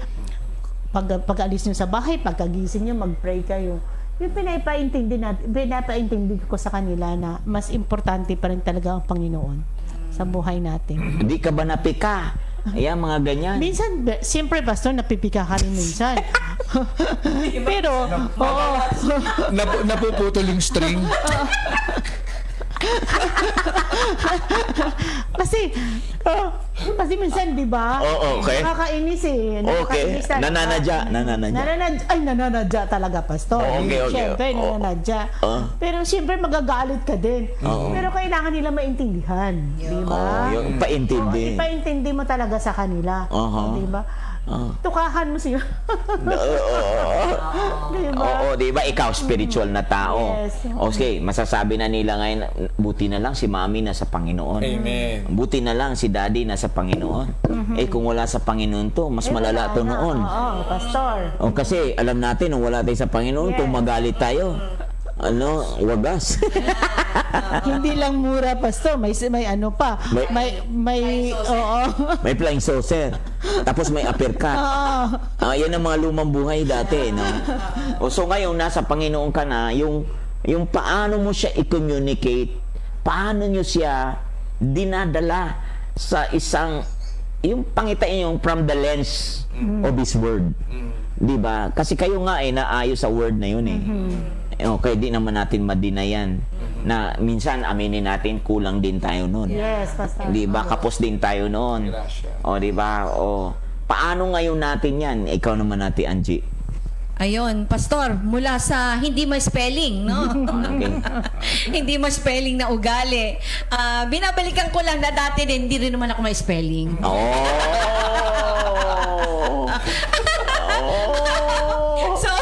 H: Pag-alis niyo sa bahay, pagkagising niyo, mag-pray kayo. Yung pinapaintindi ko sa kanila na mas importante pa rin talaga ang Panginoon sa buhay natin.
A: Hindi ka ba napika? Ayan, mga ganyan.
H: Minsan, siyempre, Pastor, napipika ka rin minsan. Pero, oo.
G: Napuputol yung string.
H: Kasi minsan, di ba?
A: Oo, okay.
H: Nakakainis eh.
A: Okay. Nananadya.
H: Nananadya talaga, Pastor.
A: Okay.
H: Siyempre, nananadya. Pero siyempre, magagalit ka din. Pero kailangan nila maintindihan. Di ba?
A: Yung paintindi.
H: Ipaintindi mo talaga sa kanila. Di ba? Tukahan mo siya. Diba?
A: Oo, di ba? Ikaw, spiritual na tao.
H: Yes.
A: Okay, masasabi na nila ngayon, buti na lang si Mami nasa Panginoon.
G: Amen.
A: Buti na lang si Daddy nasa Panginoon. Kung wala sa Panginoon to, mas malala to noon.
H: Oo, Pastor.
A: Kasi alam natin, nung wala tayo sa Panginoon, kung magalit tayo, wagas.
H: Hindi lang mura, Pastor. May ano pa. May
A: May flying saucer. Tapos may uppercut. Yan ang mga lumang buhay dati, no? So ngayon, nasa Panginoon ka na, yung Yung paano mo siya i-communicate, paano nyo siya dinadala sa isang, yung pangitain yung from the lens of His Word. Di ba? Kasi kayo nga naayos sa Word na yun Okay, di naman natin madina yan. Na minsan, aminin natin, kulang din tayo nun.
H: Yes, Pastor.
A: Di ba? Kapos din tayo noon. O, di ba? O, paano ngayon natin yan? Ikaw naman natin, Angie.
I: Ayun, Pastor, mula sa hindi ma-spelling, no? Hindi ma-spelling na ugali. Binabalikan ko lang na dati din, hindi rin naman ako ma-spelling. So,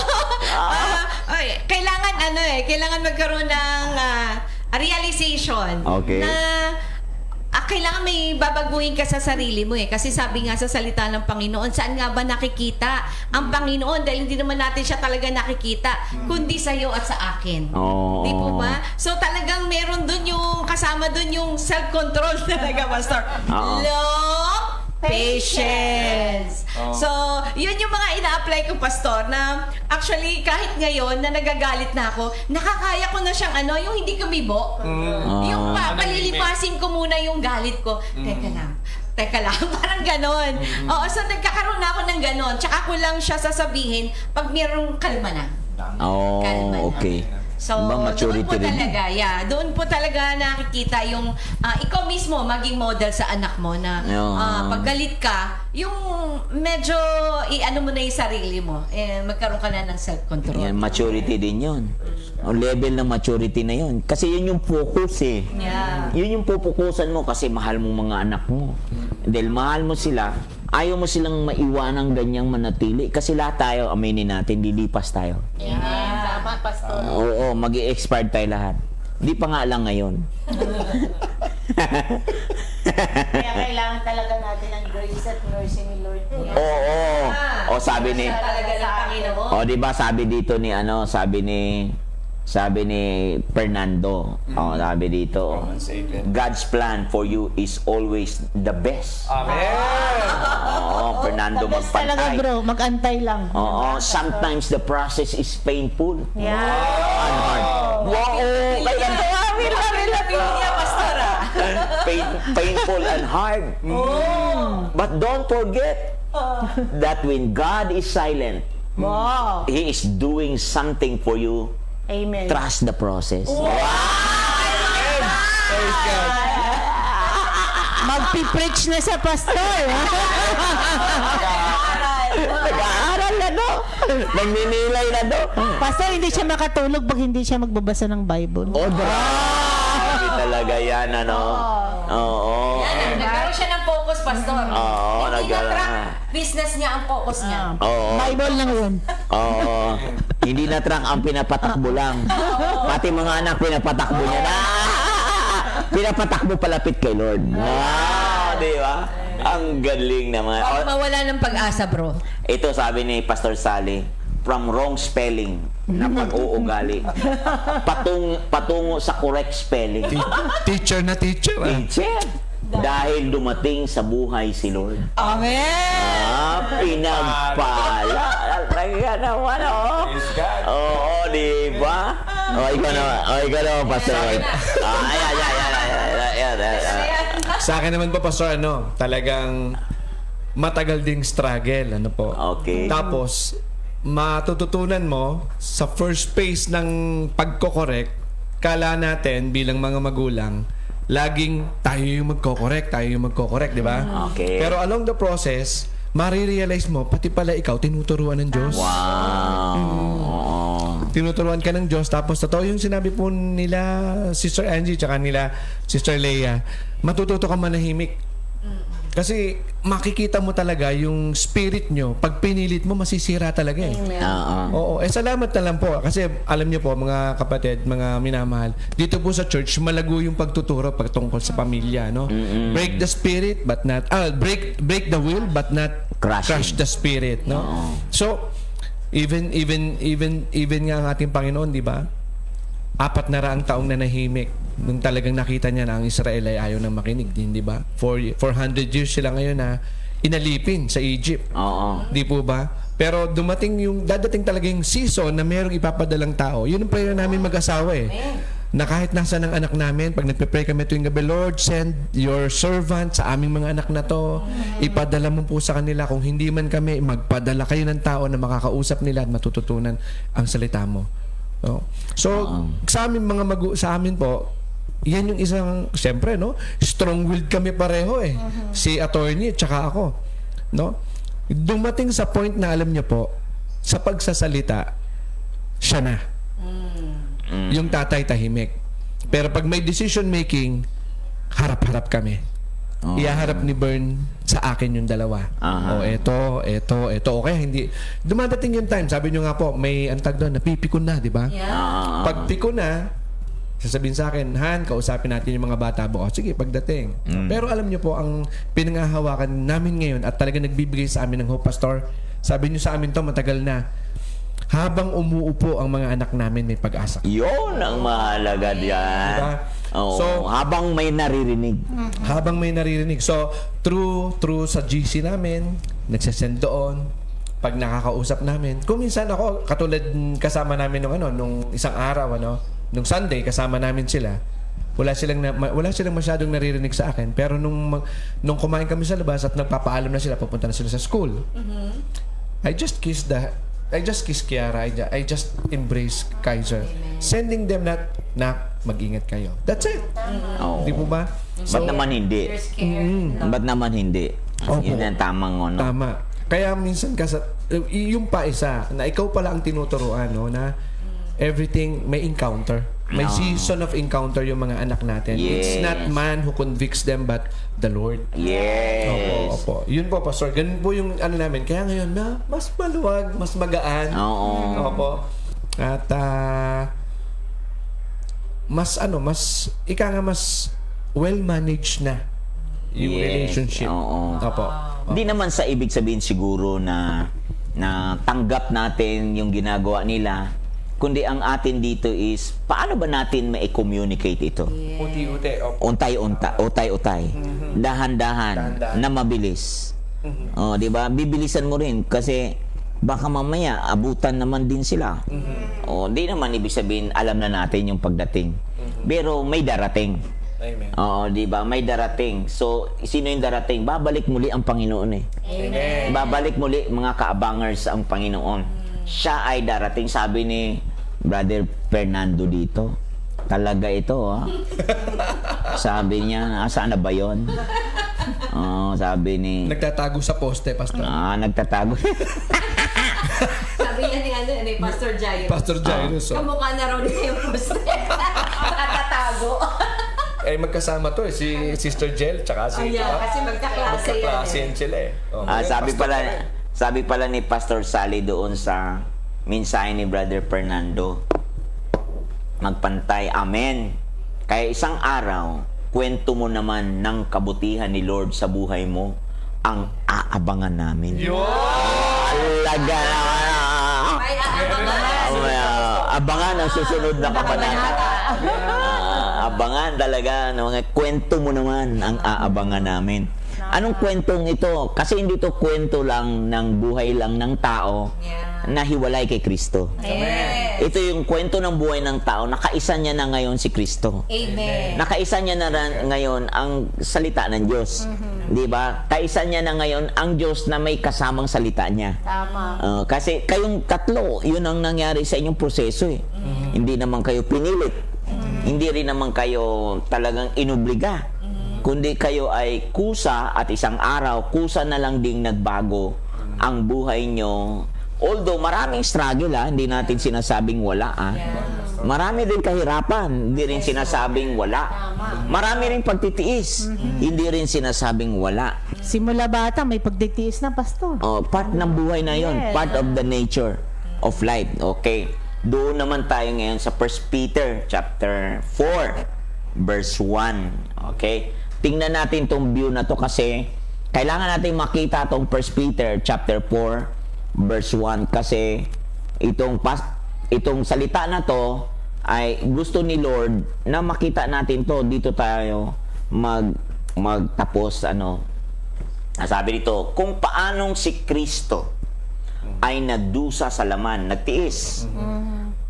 I: kailangan magkaroon ng realization
A: Okay.
I: na kailangan may babaguhin ka sa sarili mo kasi sabi nga sa salita ng Panginoon, saan nga ba nakikita ang Panginoon? Dahil hindi naman natin siya talaga nakikita, kundi sa iyo at sa akin. Di po ba? So talagang meron dun yung, kasama dun yung self-control talaga, Pastor. Long patience. So, yun yung mga ina-apply ko, Pastor, na actually kahit ngayon na nagagalit na ako, nakakaya ko na siyang yung hindi kumibo. Yung palilipasin ko muna yung galit ko. Teka lang, parang ganon. Oo, so nagkakaroon na ako ng ganon. Tsaka ko lang siya sasabihin pag mayroong kalma na. Kalma na.
A: Okay.
I: So,
A: maturity
I: doon po
A: rin.
I: talaga, doon po talaga nakikita yung ikaw mismo maging model sa anak mo na pag galit ka, yung medyo i-ano mo na yung sarili mo, magkaroon ka na ng self-control.
A: Yan, maturity din yun. O level ng maturity na yun. Kasi yun yung focus
I: Yeah.
A: Yun yung pupukusan mo kasi mahal mo mga anak mo. Dahil mahal mo sila, ayaw mo silang maiwanang ganyang manatili. Kasi lahat tayo, aminin natin, lilipas tayo.
H: Tama, Pastor.
A: Oo, mag-i-expired tayo lahat. Di pa nga lang ngayon.
H: Kaya kailangan talaga natin ang grace at mercy ni Lord.
A: Oo. O sabi ni
I: Talaga ng Panginoon.
A: O di ba sabi dito ni sabi ni Fernando. Sabi dito. God's plan for you is always the best.
G: Amen!
A: Fernando
H: Best talaga,
A: magpantay.
H: bro. Mag-antay lang.
A: Sometimes the process is painful.
H: Yeah.
A: And hard. Wow! Kaya
I: Pamilya, Pastor,
A: painful and hard. But don't forget that when God is silent,
H: Wow.
A: He is doing something for you.
H: Amen.
A: Trust the process.
H: Magpipreach na sa pastor. Nag-aaral na do.
A: Nagninilay na do.
H: Pastor, hindi siya makatulog pag hindi siya magbabasa ng Bible.
A: Grabe talaga yan, Oo.
I: Nagkaroon siya ng focus, Pastor.
A: Oo,
I: Hindi
A: nagkaroon.
I: na-track business niya ang focus niya.
A: Oo.
H: Bible lang yun.
A: Oo. Hindi na track ang pinapatakbo lang. Pati mga anak pinapatakbo niya na. Pinapatakbo palapit kay Lord. Di ba? Ang galing naman.
I: Huwag mawala ng pag-asa, bro.
A: Ito sabi ni Pastor Sally, from wrong spelling na pag-uugali patungo sa correct spelling.
G: Teacher na teacher.
A: Teacher, dahil dumating sa buhay si Lord.
I: Amen!
A: Pinagpala. Talaga naman, Oo, di ba? Ikaw naman, Pastor. Ayan.
G: Sa akin naman po, Pastor, talagang matagal ding struggle,
A: Okay.
G: Tapos, matututunan mo sa first phase ng pagko-correct, kala natin bilang mga magulang, laging tayo yung magko-correct, di ba?
A: Okay.
G: Pero along the process, marirealize mo, pati pala ikaw, tinuturuan ng Diyos.
A: Wow.
G: Tinuturuan ka ng Diyos. Tapos, totoo yung sinabi po nila Sister Angie tsaka nila Sister Leia, matututo ka manahimik. Kasi makikita mo talaga yung spirit nyo. Pag pinilit mo, masisira talaga Oo. Salamat na lang po. Kasi alam nyo po, mga kapatid, mga minamahal, dito po sa church, malago yung pagtuturo pagtungkol sa pamilya. Break the spirit, but not... break the will, but not crush the spirit. So, even nga ang ating Panginoon, di ba? 400 taong nanahimik nung talagang nakita niya na ang Israel ay ayaw nang makinig din, di ba? 400 years sila ngayon na inalipin sa Egypt.
A: Oo.
G: Di po ba? Pero dadating talaga yung season na mayroong ipapadalang tao. Yun ang prayer namin mag-asawa eh. Na kahit nasa ng anak namin, pag nagpe-pray kami tuwing gabi, Lord, send your servant sa aming mga anak na to. Ipadala mo po sa kanila. Kung hindi man kami, magpadala kayo ng tao na makakausap nila at matututunan ang salita mo. No? So, sa amin sa amin po, yan yung isang, siyempre, no? Strong-willed kami pareho eh. Si attorney, tsaka ako. No? Dumating sa point na alam niyo po, sa pagsasalita, siya na. Yung tatay tahimik. Pero pag may decision making, harap-harap kami. Iyaharap ni Bern sa akin yung dalawa. O eto. Okay, hindi. Dumadating yung time, sabi nyo nga po, may antag doon, napipikon na, di ba? Pag pikon na, sasabihin sa akin, Han, kausapin natin yung mga bata bukas. Sige, pagdating. Pero alam nyo po, ang pinangahawakan namin ngayon at talaga nagbibigay sa amin ng Hope Pastor, sabi nyo sa amin to matagal na, habang umuupo ang mga anak namin, may pag-asa.
A: Yun ang mahalaga diyan.
G: Diba?
A: Oo.
G: So,
A: habang may naririnig.
G: Habang may naririnig. So, through sa GC namin, nagsasend doon, pag nakakausap namin. Kung minsan ako, katulad kasama namin nung isang araw, nung Sunday, kasama namin sila. Wala silang masyadong naririnig sa akin. Pero nung kumain kami sa labas at nagpapaalam na sila, pupunta na sila sa school. I just kiss Kiara. I just embrace Kaiser. Sending them na mag-ingat kayo. That's it.
A: Oo.
G: Di po ba?
A: Ba't naman hindi? Ba't naman hindi?
G: Opo.
A: Yun ang tamang ano.
G: Tama. Kaya minsan yung pa isa, na ikaw pala ang tinuturuan, no, na everything may encounter. May season of encounter yung mga anak natin. It's
A: Yes.
G: not man who convicts them, but the Lord.
A: Yes.
G: Opo. Yun po, Pastor. Ganun po yung ano namin. Kaya ngayon na mas maluwag, mas magaan.
A: Oo.
G: Opo. At mas well-managed na yung
A: Yes.
G: relationship.
A: Oo.
G: Opo.
A: Hindi naman sa ibig sabihin siguro na tanggap natin yung ginagawa nila, kundi ang atin dito is paano ba natin ma-communicate ito?
G: Uti-uti. Opo.
A: Utay-utay. Dahan-dahan na mabilis. Oh, 'di ba? Bibilisan mo rin kasi baka mamaya abutan naman din sila. Oh, di naman ibig sabihin alam na natin yung pagdating. Pero may darating.
G: Amen.
A: Oo, 'di ba? May darating. So, sino yung darating? Babalik muli ang Panginoon eh.
G: Amen.
A: Babalik muli mga kaabangers ang Panginoon. Siya ay darating, sabi ni Brother Fernando dito. Talaga ito, ha? Sabi niya, saan na ba yun? Sabi ni...
G: Nagtatago sa poste, Pastor.
A: Nagtatago.
I: Sabi niya ni Pastor Jairo.
G: Pastor Jairus.
I: Kamukha na raw niya yung poste. Nakatago.
G: Magkasama to eh. Si Sister Jel, tsaka si...
I: Kasi magkaklase yan.
G: sila eh.
A: Sabi pala ni Pastor Sally doon sa mensahe ni Brother Fernando, magpantay, amen. Kaya isang araw, kwento mo naman ng kabutihan ni Lord sa buhay mo, ang aabangan namin. Alaga!
I: May aabangan.
A: Abangan ang susunod na kabanata. Abangan talaga, mga kwento mo naman ang aabangan namin. Anong kwentong ito? Kasi hindi to kwento lang ng buhay lang ng tao na hiwalay kay Kristo.
I: Yes.
A: Ito yung kwento ng buhay ng tao, nakaisa niya na ngayon si Kristo.
I: Amen.
A: Nakaisa niya na ngayon ang salita ng Diyos. Di ba? Kaisa niya na ngayon ang Diyos na may kasamang salita niya.
H: Tama.
A: Kasi kayong tatlo, yun ang nangyari sa inyong proseso eh. Hindi naman kayo pinilit. Hindi rin naman kayo talagang inubliga. Kundi kayo ay kusa at isang araw, kusa na lang ding nagbago ang buhay nyo. Although maraming struggle, hindi natin sinasabing wala. Marami din kahirapan, hindi rin sinasabing wala. Marami rin pagtitiis, hindi rin sinasabing wala.
H: Simula bata, may pagtitiis na, Pastor.
A: Part ng buhay na yon,
H: Yes.
A: part of the nature of life. Okay, doon naman tayo ngayon sa 1 Peter chapter 4 verse 1. Okay, tingnan natin tong view na to kasi kailangan natin makita tong 1 Peter chapter 4 verse 1 kasi itong salita na to ay gusto ni Lord na makita natin to. Dito tayo magtapos Sabi dito, kung paanong si Kristo ay nagdusa sa laman, nagtiis,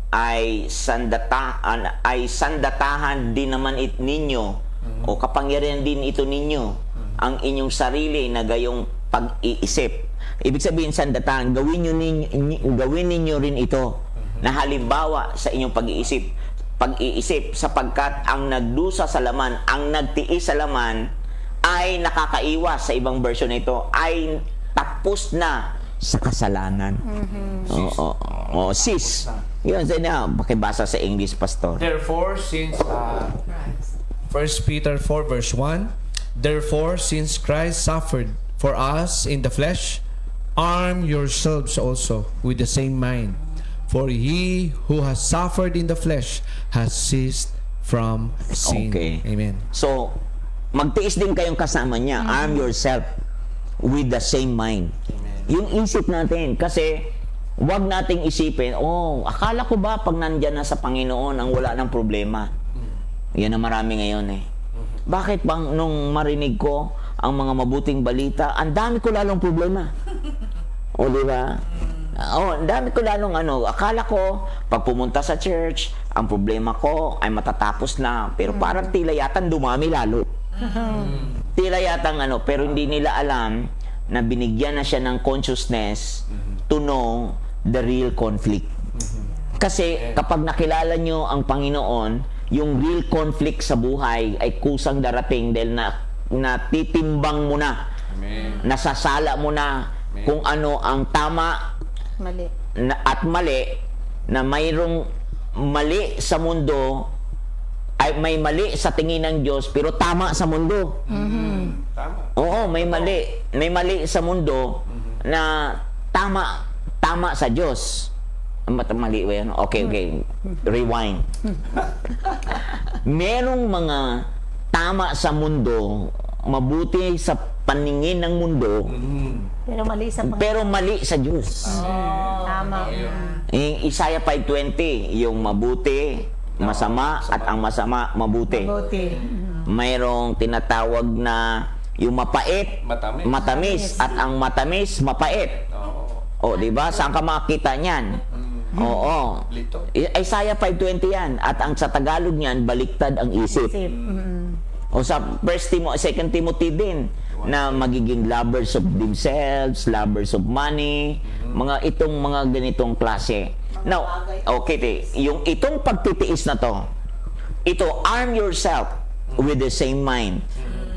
A: ay sandatahan din naman ninyo, o kapangyarihan din ito ninyo, ang inyong sarili na gayong pag-iisip. Ibig sabihin, sandatahan, gawin ninyo rin ito na halimbawa sa inyong pag-iisip, sapagkat ang nagdusa sa laman, ang nagtiis sa laman, ay nakakaiwas, sa ibang version nito, ay tapos na sa kasalanan. Oo, sis. Yun, pakibasa sa English, Pastor.
G: Therefore, since 1 Peter 4 verse 1, therefore, since Christ suffered for us in the flesh, arm yourselves also with the same mind. For he who has suffered in the flesh has ceased from sin.
A: Okay.
G: Amen.
A: So, magtiis din kayong kasama niya. Arm yourself with the same mind. Yung isip natin, kasi wag nating isipin, akala ko ba pag nandyan na sa Panginoon ang wala ng problema? Yan ang marami ngayon eh. Bakit bang nung marinig ko ang mga mabuting balita, ang dami ko lalong problema? O, di ba? Ang dami ko lalong akala ko pag pumunta sa church, ang problema ko ay matatapos na, pero parang tila yatang dumami lalo. Tila yatang pero hindi nila alam na binigyan na siya ng consciousness to know the real conflict. Kasi kapag nakilala nyo ang Panginoon, yung real conflict sa buhay ay kusang darating dahil natitimbang mo na, nasasala mo na kung ano ang tama at mali, na mayroong mali sa mundo, ay may mali sa tingin ng Diyos pero tama sa mundo. Oo, may mali sa mundo na tama sa Diyos. Mali ba yan? Okay. Rewind. Merong mga tama sa mundo, mabuti sa paningin ng mundo, pero mali sa Diyos.
F: Tama.
A: Isaiah 5:20, yung mabuti, masama, at ang masama, mabuti. Mayroong tinatawag na yung mapait, matamis, at ang matamis, mapait. O, di ba? Saan ka makakita niyan? Oo. Isaiah 5:20 yan. At ang sa Tagalog niyan, baliktad ang isip. O sa 2 Timothy din, na magiging lovers of themselves, lovers of money, mga ganitong klase. Now, okay, yung itong pagtitiis na to, ito, arm yourself with the same mind.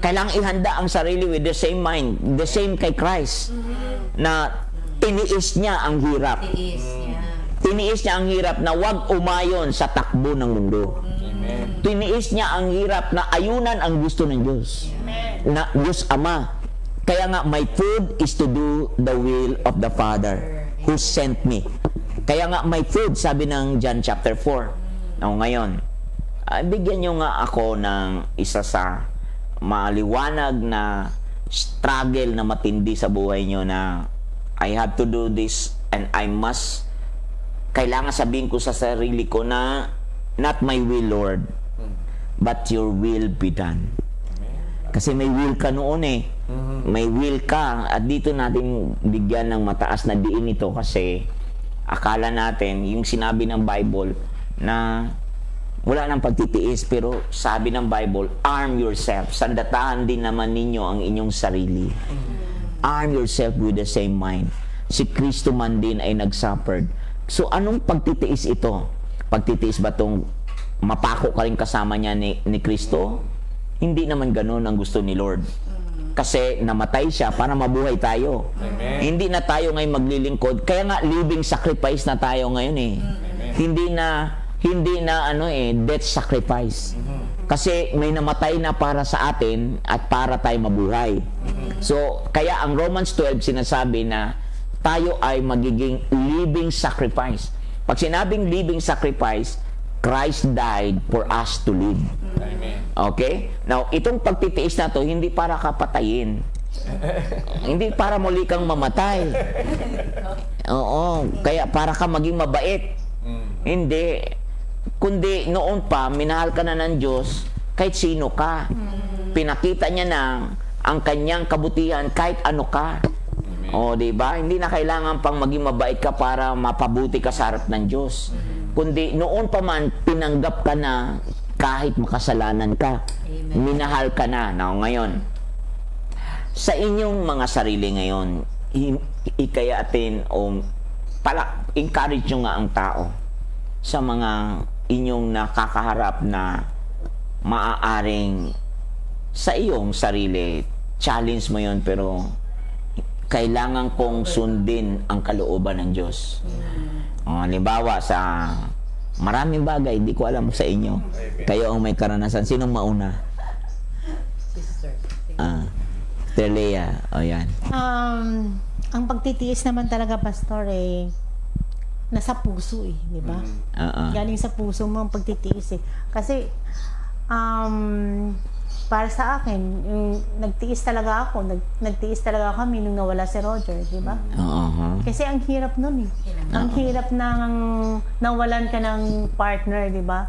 A: Kailangang ihanda ang sarili with the same mind, the same kay Christ, na tiniis niya ang hirap. Tiniis niya ang hirap na wag umayon sa takbo ng mundo. Tiniis niya ang hirap na ayunan ang gusto ng Diyos. Na Diyos Ama. Kaya nga, my food is to do the will of the Father who sent me. Kaya nga, my food, sabi ng John chapter 4. Now, ngayon, bigyan nyo nga ako ng isa sa maliwanag na struggle na matindi sa buhay nyo, na I have to do this and I must, kailangan sabihin ko sa sarili ko na not my will, Lord, but your will be done. Kasi may will ka noon eh. May will ka. At dito natin bigyan ng mataas na diin ito, kasi akala natin, yung sinabi ng Bible na wala nang pagtitiis, pero sabi ng Bible, arm yourself. Sandatahan din naman ninyo ang inyong sarili. Arm yourself with the same mind. Si Kristo man din ay nag-suffered. So anong pagtitiis ito? Pagtitiis ba itong mapako ka rin kasama niya ni Kristo? Hindi naman ganun ang gusto ni Lord. Kasi namatay siya para mabuhay tayo. Amen. Hindi na tayo ngayon maglilingkod. Kaya nga living sacrifice na tayo ngayon eh. Hindi na death sacrifice. Kasi may namatay na para sa atin at para tayo mabuhay. So, kaya ang Romans 12 sinasabi na tayo ay magiging living sacrifice. Pag sinabing living sacrifice, Christ died for us to live.
G: Amen.
A: Okay? Now, itong pagtitiis na to, hindi para kapatayin. Hindi para muli kang mamatay. Oo. Kaya para ka maging mabait. Hindi. Kundi noon pa, minahal ka na ng Diyos kahit sino ka. Pinakita niya na ang kanyang kabutihan kahit ano ka. O, di ba? Hindi na kailangan pang maging mabait ka para mapabuti ka sa harap ng Diyos. Kundi noon pa man, tinanggap ka na kahit makasalanan ka. Minahal ka na. Now, ngayon, sa inyong mga sarili ngayon, ikayatin o encourage nyo nga ang tao sa mga inyong nakakaharap na maaaring sa iyong sarili, challenge mo yon, pero kailangan kong sundin ang kalooban ng Diyos. Halimbawa, sa maraming bagay, hindi ko alam sa inyo. Kayo ang may karanasan. Sinong mauna? Sister Lea. O yan.
H: Ang pagtitiis naman talaga, Pastor, nasa puso di ba? Galing sa puso mo ang pagtitiis Kasi, para sa akin, yung nagtiis talaga ako, nagtiis talaga kami nung nawala si Roger, di ba? Kasi ang hirap nun Ang hirap nang nawalan ka ng partner, di ba?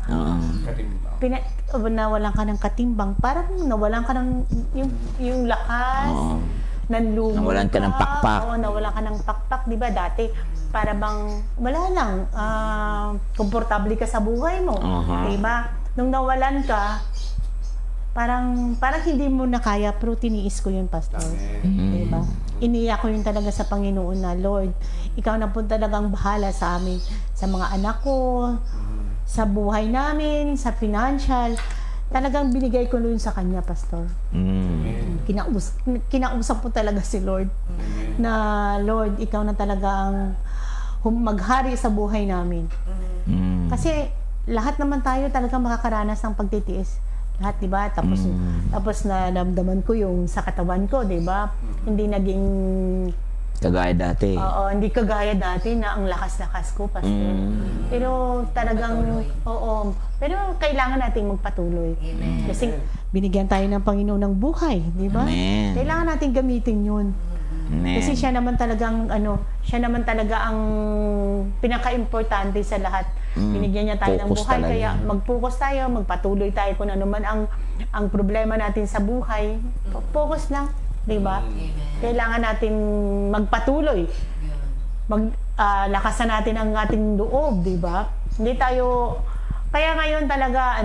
H: Nawalan ka ng katimbang, parang nawalan ka ng yung lakas, ng lumo.
A: Nawalan ka ng pakpak.
H: Oo, nawalan ka ng pakpak, di ba? Dati, para bang, wala lang, komportable ka sa buhay mo, di ba? Nung nawalan ka, parang hindi mo na kaya, pero tiniis ko yun, Pastor. Diba? Iniyak ko yun talaga sa Panginoon na, Lord, ikaw na po talagang bahala sa amin, sa mga anak ko, sa buhay namin, sa financial. Talagang binigay ko yun sa Kanya, Pastor. Kinausap po talaga si Lord na, Lord, ikaw na talaga ang maghari sa buhay namin. Kasi lahat naman tayo talagang makakaranas ng pagtitiis. Lahat, di ba? Tapos na namdaman ko yung sa katawan ko, di ba? Hindi naging
A: kagaya dati.
H: Oo, hindi kagaya dati na ang lakas-lakas ko, Pastor. Pero talagang, pero kailangan nating magpatuloy. Kasi binigyan tayo ng Panginoon ng buhay, di ba? Kailangan nating gamitin yun. Kasi siya naman talagang ang pinaka-importante sa lahat. Binigyan niya tayo ng
A: Focus
H: buhay,
A: talaga.
H: kaya mag-focus tayo, magpatuloy tayo kung ano man ang problema natin sa buhay. Focus lang, di ba? Kailangan natin magpatuloy. Lakasan natin ang ating loob, di ba? Hindi tayo, kaya ngayon talaga,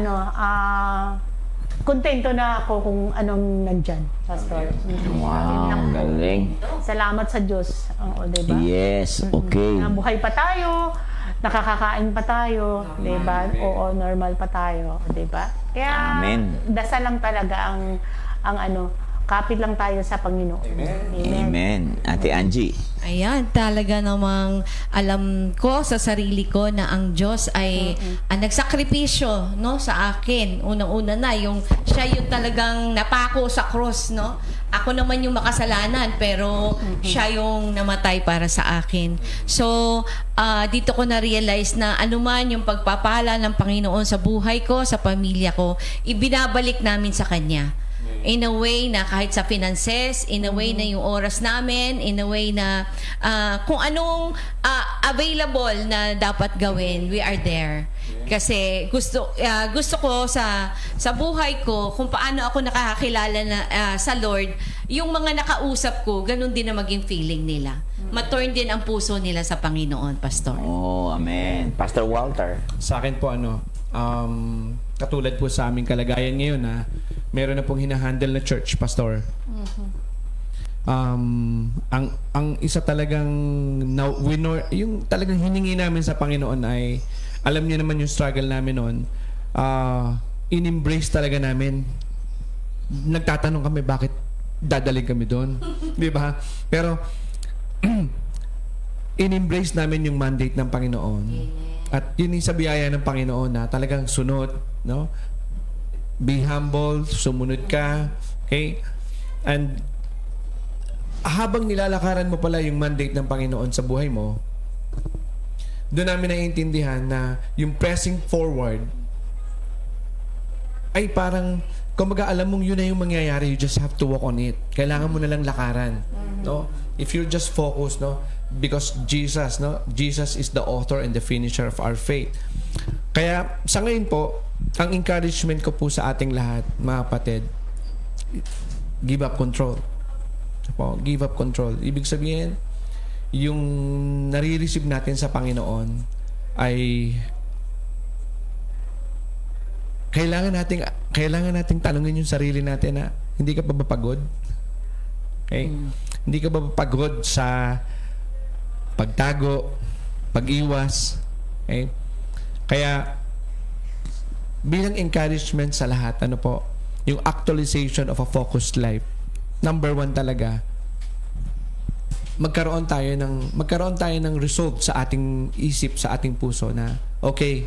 H: kontento na ako kung anong nandyan, Pastor.
A: Wow, galing.
H: Salamat sa Diyos. Oo, diba?
A: Yes, okay.
H: Nabuhay pa tayo, nakakakain pa tayo, diba? Oo, normal pa tayo, diba? Kaya,
A: Amen.
H: dasal lang talaga ang kapit lang tayo sa Panginoon.
A: Amen. Ate Angie.
I: Ayan, talaga namang alam ko sa sarili ko na ang Diyos ay nagsakripisyo, no, sa akin. Unang-una na, siya yung talagang napako sa cross, no? Ako naman yung makasalanan, pero siya yung namatay para sa akin. So, dito ko na-realize na anuman yung pagpapala ng Panginoon sa buhay ko, sa pamilya ko, ibinabalik namin sa Kanya. In a way na kahit sa finances, in a way na yung oras namin, in a way na kung anong available na dapat gawin, we are there. Kasi gusto ko sa buhay ko kung paano ako nakakakilala na sa Lord, yung mga nakausap ko, ganun din na maging feeling nila. Ma-turn din ang puso nila sa Panginoon, Pastor.
A: Oh, amen. Pastor Walter.
G: Sa akin po katulad po sa aming kalagayan ngayon na meron na pong hinahandle na church, Pastor. Ang isa talagang yung talagang hiningi namin sa Panginoon ay, alam niyo naman yung struggle namin noon, in-embrace talaga namin. Nagtatanong kami bakit dadaling kami doon. Di ba? Pero in-embrace namin yung mandate ng Panginoon. At yun yung sa biyaya ng Panginoon na talagang sunod, no? Be humble, sumunod ka, okay? And habang nilalakaran mo pala yung mandate ng Panginoon sa buhay mo, doon namin naiintindihan na yung pressing forward ay parang, kumbaga alam mong yun na yung mangyayari, you just have to walk on it. Kailangan mo na lang lakaran, no? If you're just focused, no? Because Jesus is the author and the finisher of our faith. Kaya sa ngayon po, ang encouragement ko po sa ating lahat, mga kapatid, give up control. Po, give up control. Ibig sabihin, yung nare-receive natin sa Panginoon ay kailangan nating tanungin yung sarili natin na hindi ka pa ba pagod? Okay? Hindi ka ba pagod sa pagtago, pag-iwas? Okay? Kaya bilang encouragement sa lahat, ano po, yung actualization of a focused life. Number 1 talaga, magkaroon tayo ng resolve sa ating isip, sa ating puso na, okay,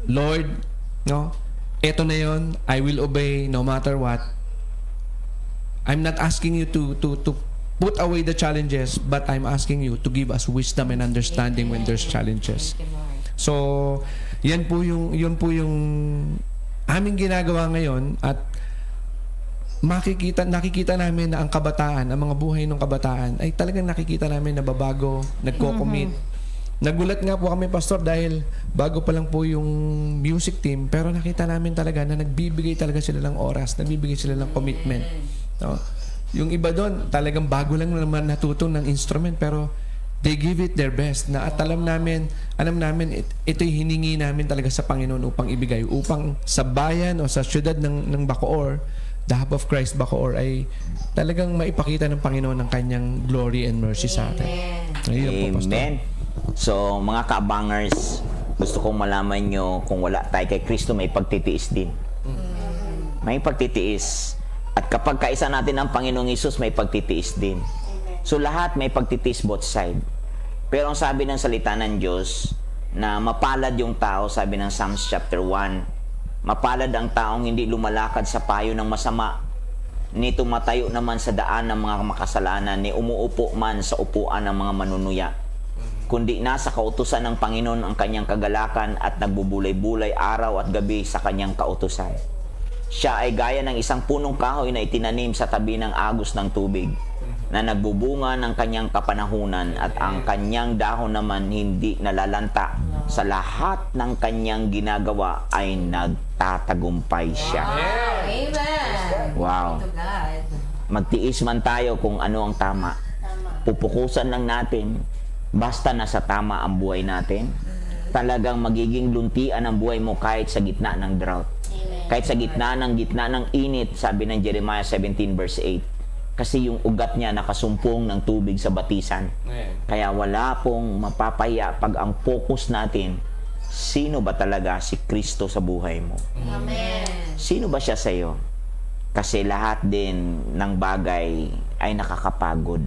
G: Lord, no, eto na yon, I will obey no matter what. I'm not asking you to put away the challenges, but I'm asking you to give us wisdom and understanding when there's challenges. So, yun po yung aming ginagawa ngayon, at nakikita namin na ang kabataan, ang mga buhay ng kabataan ay talagang nakikita namin na babago, nagko-commit. Nagulat nga po kami, Pastor, dahil bago pa lang po yung music team, pero nakita namin talaga na nagbibigay talaga sila ng oras, nagbibigay sila ng commitment. No? Yung iba doon, talagang bago lang naman natuto ng instrument, pero they give it their best. Na at alam namin ito'y hiningi namin talaga sa Panginoon upang ibigay, upang sa bayan o sa syudad ng Bacoor, the Hub of Christ Bacoor, ay talagang maipakita ng Panginoon ang kanyang glory and mercy sa atin. Ayun po, Pastor.
A: Amen. So, mga kaabangers, gusto kong malaman nyo, kung wala tayo kay Kristo, may pagtitiis din. May pagtitiis. At kapag kaisa natin ang Panginoong Hesus, may pagtitiis din. So, lahat may pagtitiis both side. Pero ang sabi ng salita ng Diyos, na mapalad yung tao, sabi ng Psalms chapter 1, mapalad ang taong hindi lumalakad sa payo ng masama, ni tumatayo naman sa daan ng mga makasalanan, ni umuupo man sa upuan ng mga manunuya, kundi nasa kautusan ng Panginoon ang kanyang kagalakan at nagbubulay-bulay araw at gabi sa kanyang kautusan. Siya ay gaya ng isang punong kahoy na itinanim sa tabi ng agos ng tubig, na nagbubunga ng kanyang kapanahunan, at ang kanyang dahon naman hindi nalalanta. Sa lahat ng kanyang ginagawa ay nagtatagumpay siya.
C: Amen.
A: Wow.
C: To God.
A: Magtiis man tayo kung ano ang tama. Pupukusan lang natin, basta nasa tama ang buhay natin. Talagang magiging luntian ang buhay mo kahit sa gitna ng drought. Kahit sa gitna ng init, sabi ng Jeremiah 17 verse 8. Kasi yung ugat niya nakasumpong ng tubig sa batisan. Kaya wala pong mapapahiya pag ang focus natin, sino ba talaga si Kristo sa buhay mo?
C: Amen.
A: Sino ba siya sa iyo? Kasi lahat din ng bagay ay nakakapagod.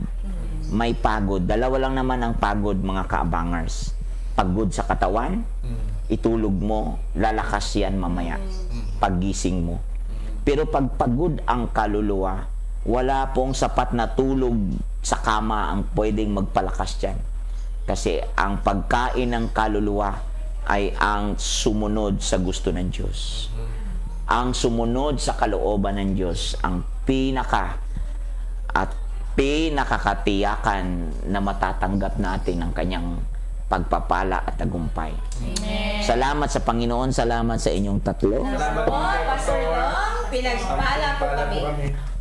A: May pagod. Dalawa lang naman ang pagod, mga kaabangers. Pagod sa katawan, itulog mo, lalakas yan mamaya. Paggising mo. Pero pag pagod ang kaluluwa, wala pong sapat na tulog sa kama ang pwedeng magpalakas dyan. Kasi ang pagkain ng kaluluwa ay ang sumunod sa gusto ng Diyos. Ang sumunod sa kalooban ng Diyos, ang pinakakatiyakan na matatanggap natin ang kanyang pagpapala at tagumpay.
C: Amen.
A: Salamat sa Panginoon, salamat sa inyong tatlo.
C: Salamat po, Pastor Dong. Pinagpala po kami.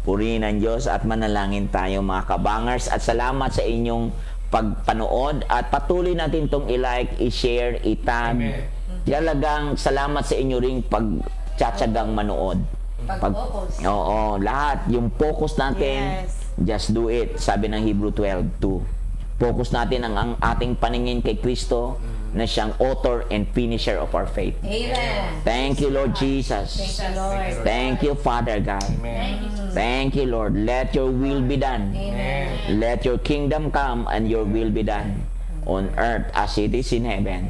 A: Purihin ang Diyos at manalangin tayo, mga kabangers, at salamat sa inyong pagpanood, at patuloy natin itong i-like, i-share, i-tag. Talagang salamat sa inyo ring pagtsatsagang manood.
C: Pag-focus.
A: Oo, lahat. Yung focus natin, just do it. Sabi ng Hebrew 12:2. Focus natin ang ating paningin kay Kristo, na siyang author and finisher of our faith.
C: Amen.
A: Thank you, Lord Jesus.
C: Thank you, Lord.
A: Thank you, Father God. Thank you, Lord. Let your will be done.
C: Amen.
A: Let your kingdom come and your will be done on earth as it is in heaven.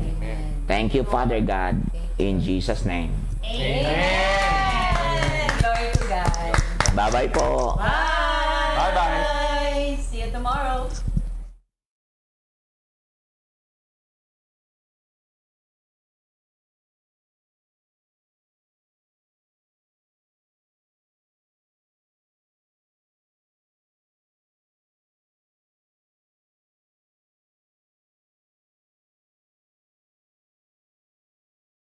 A: Thank you, Father God. In Jesus' name.
C: Amen. Glory to God.
A: Bye-bye po.
C: Bye.
G: Bye-bye.
C: See you tomorrow.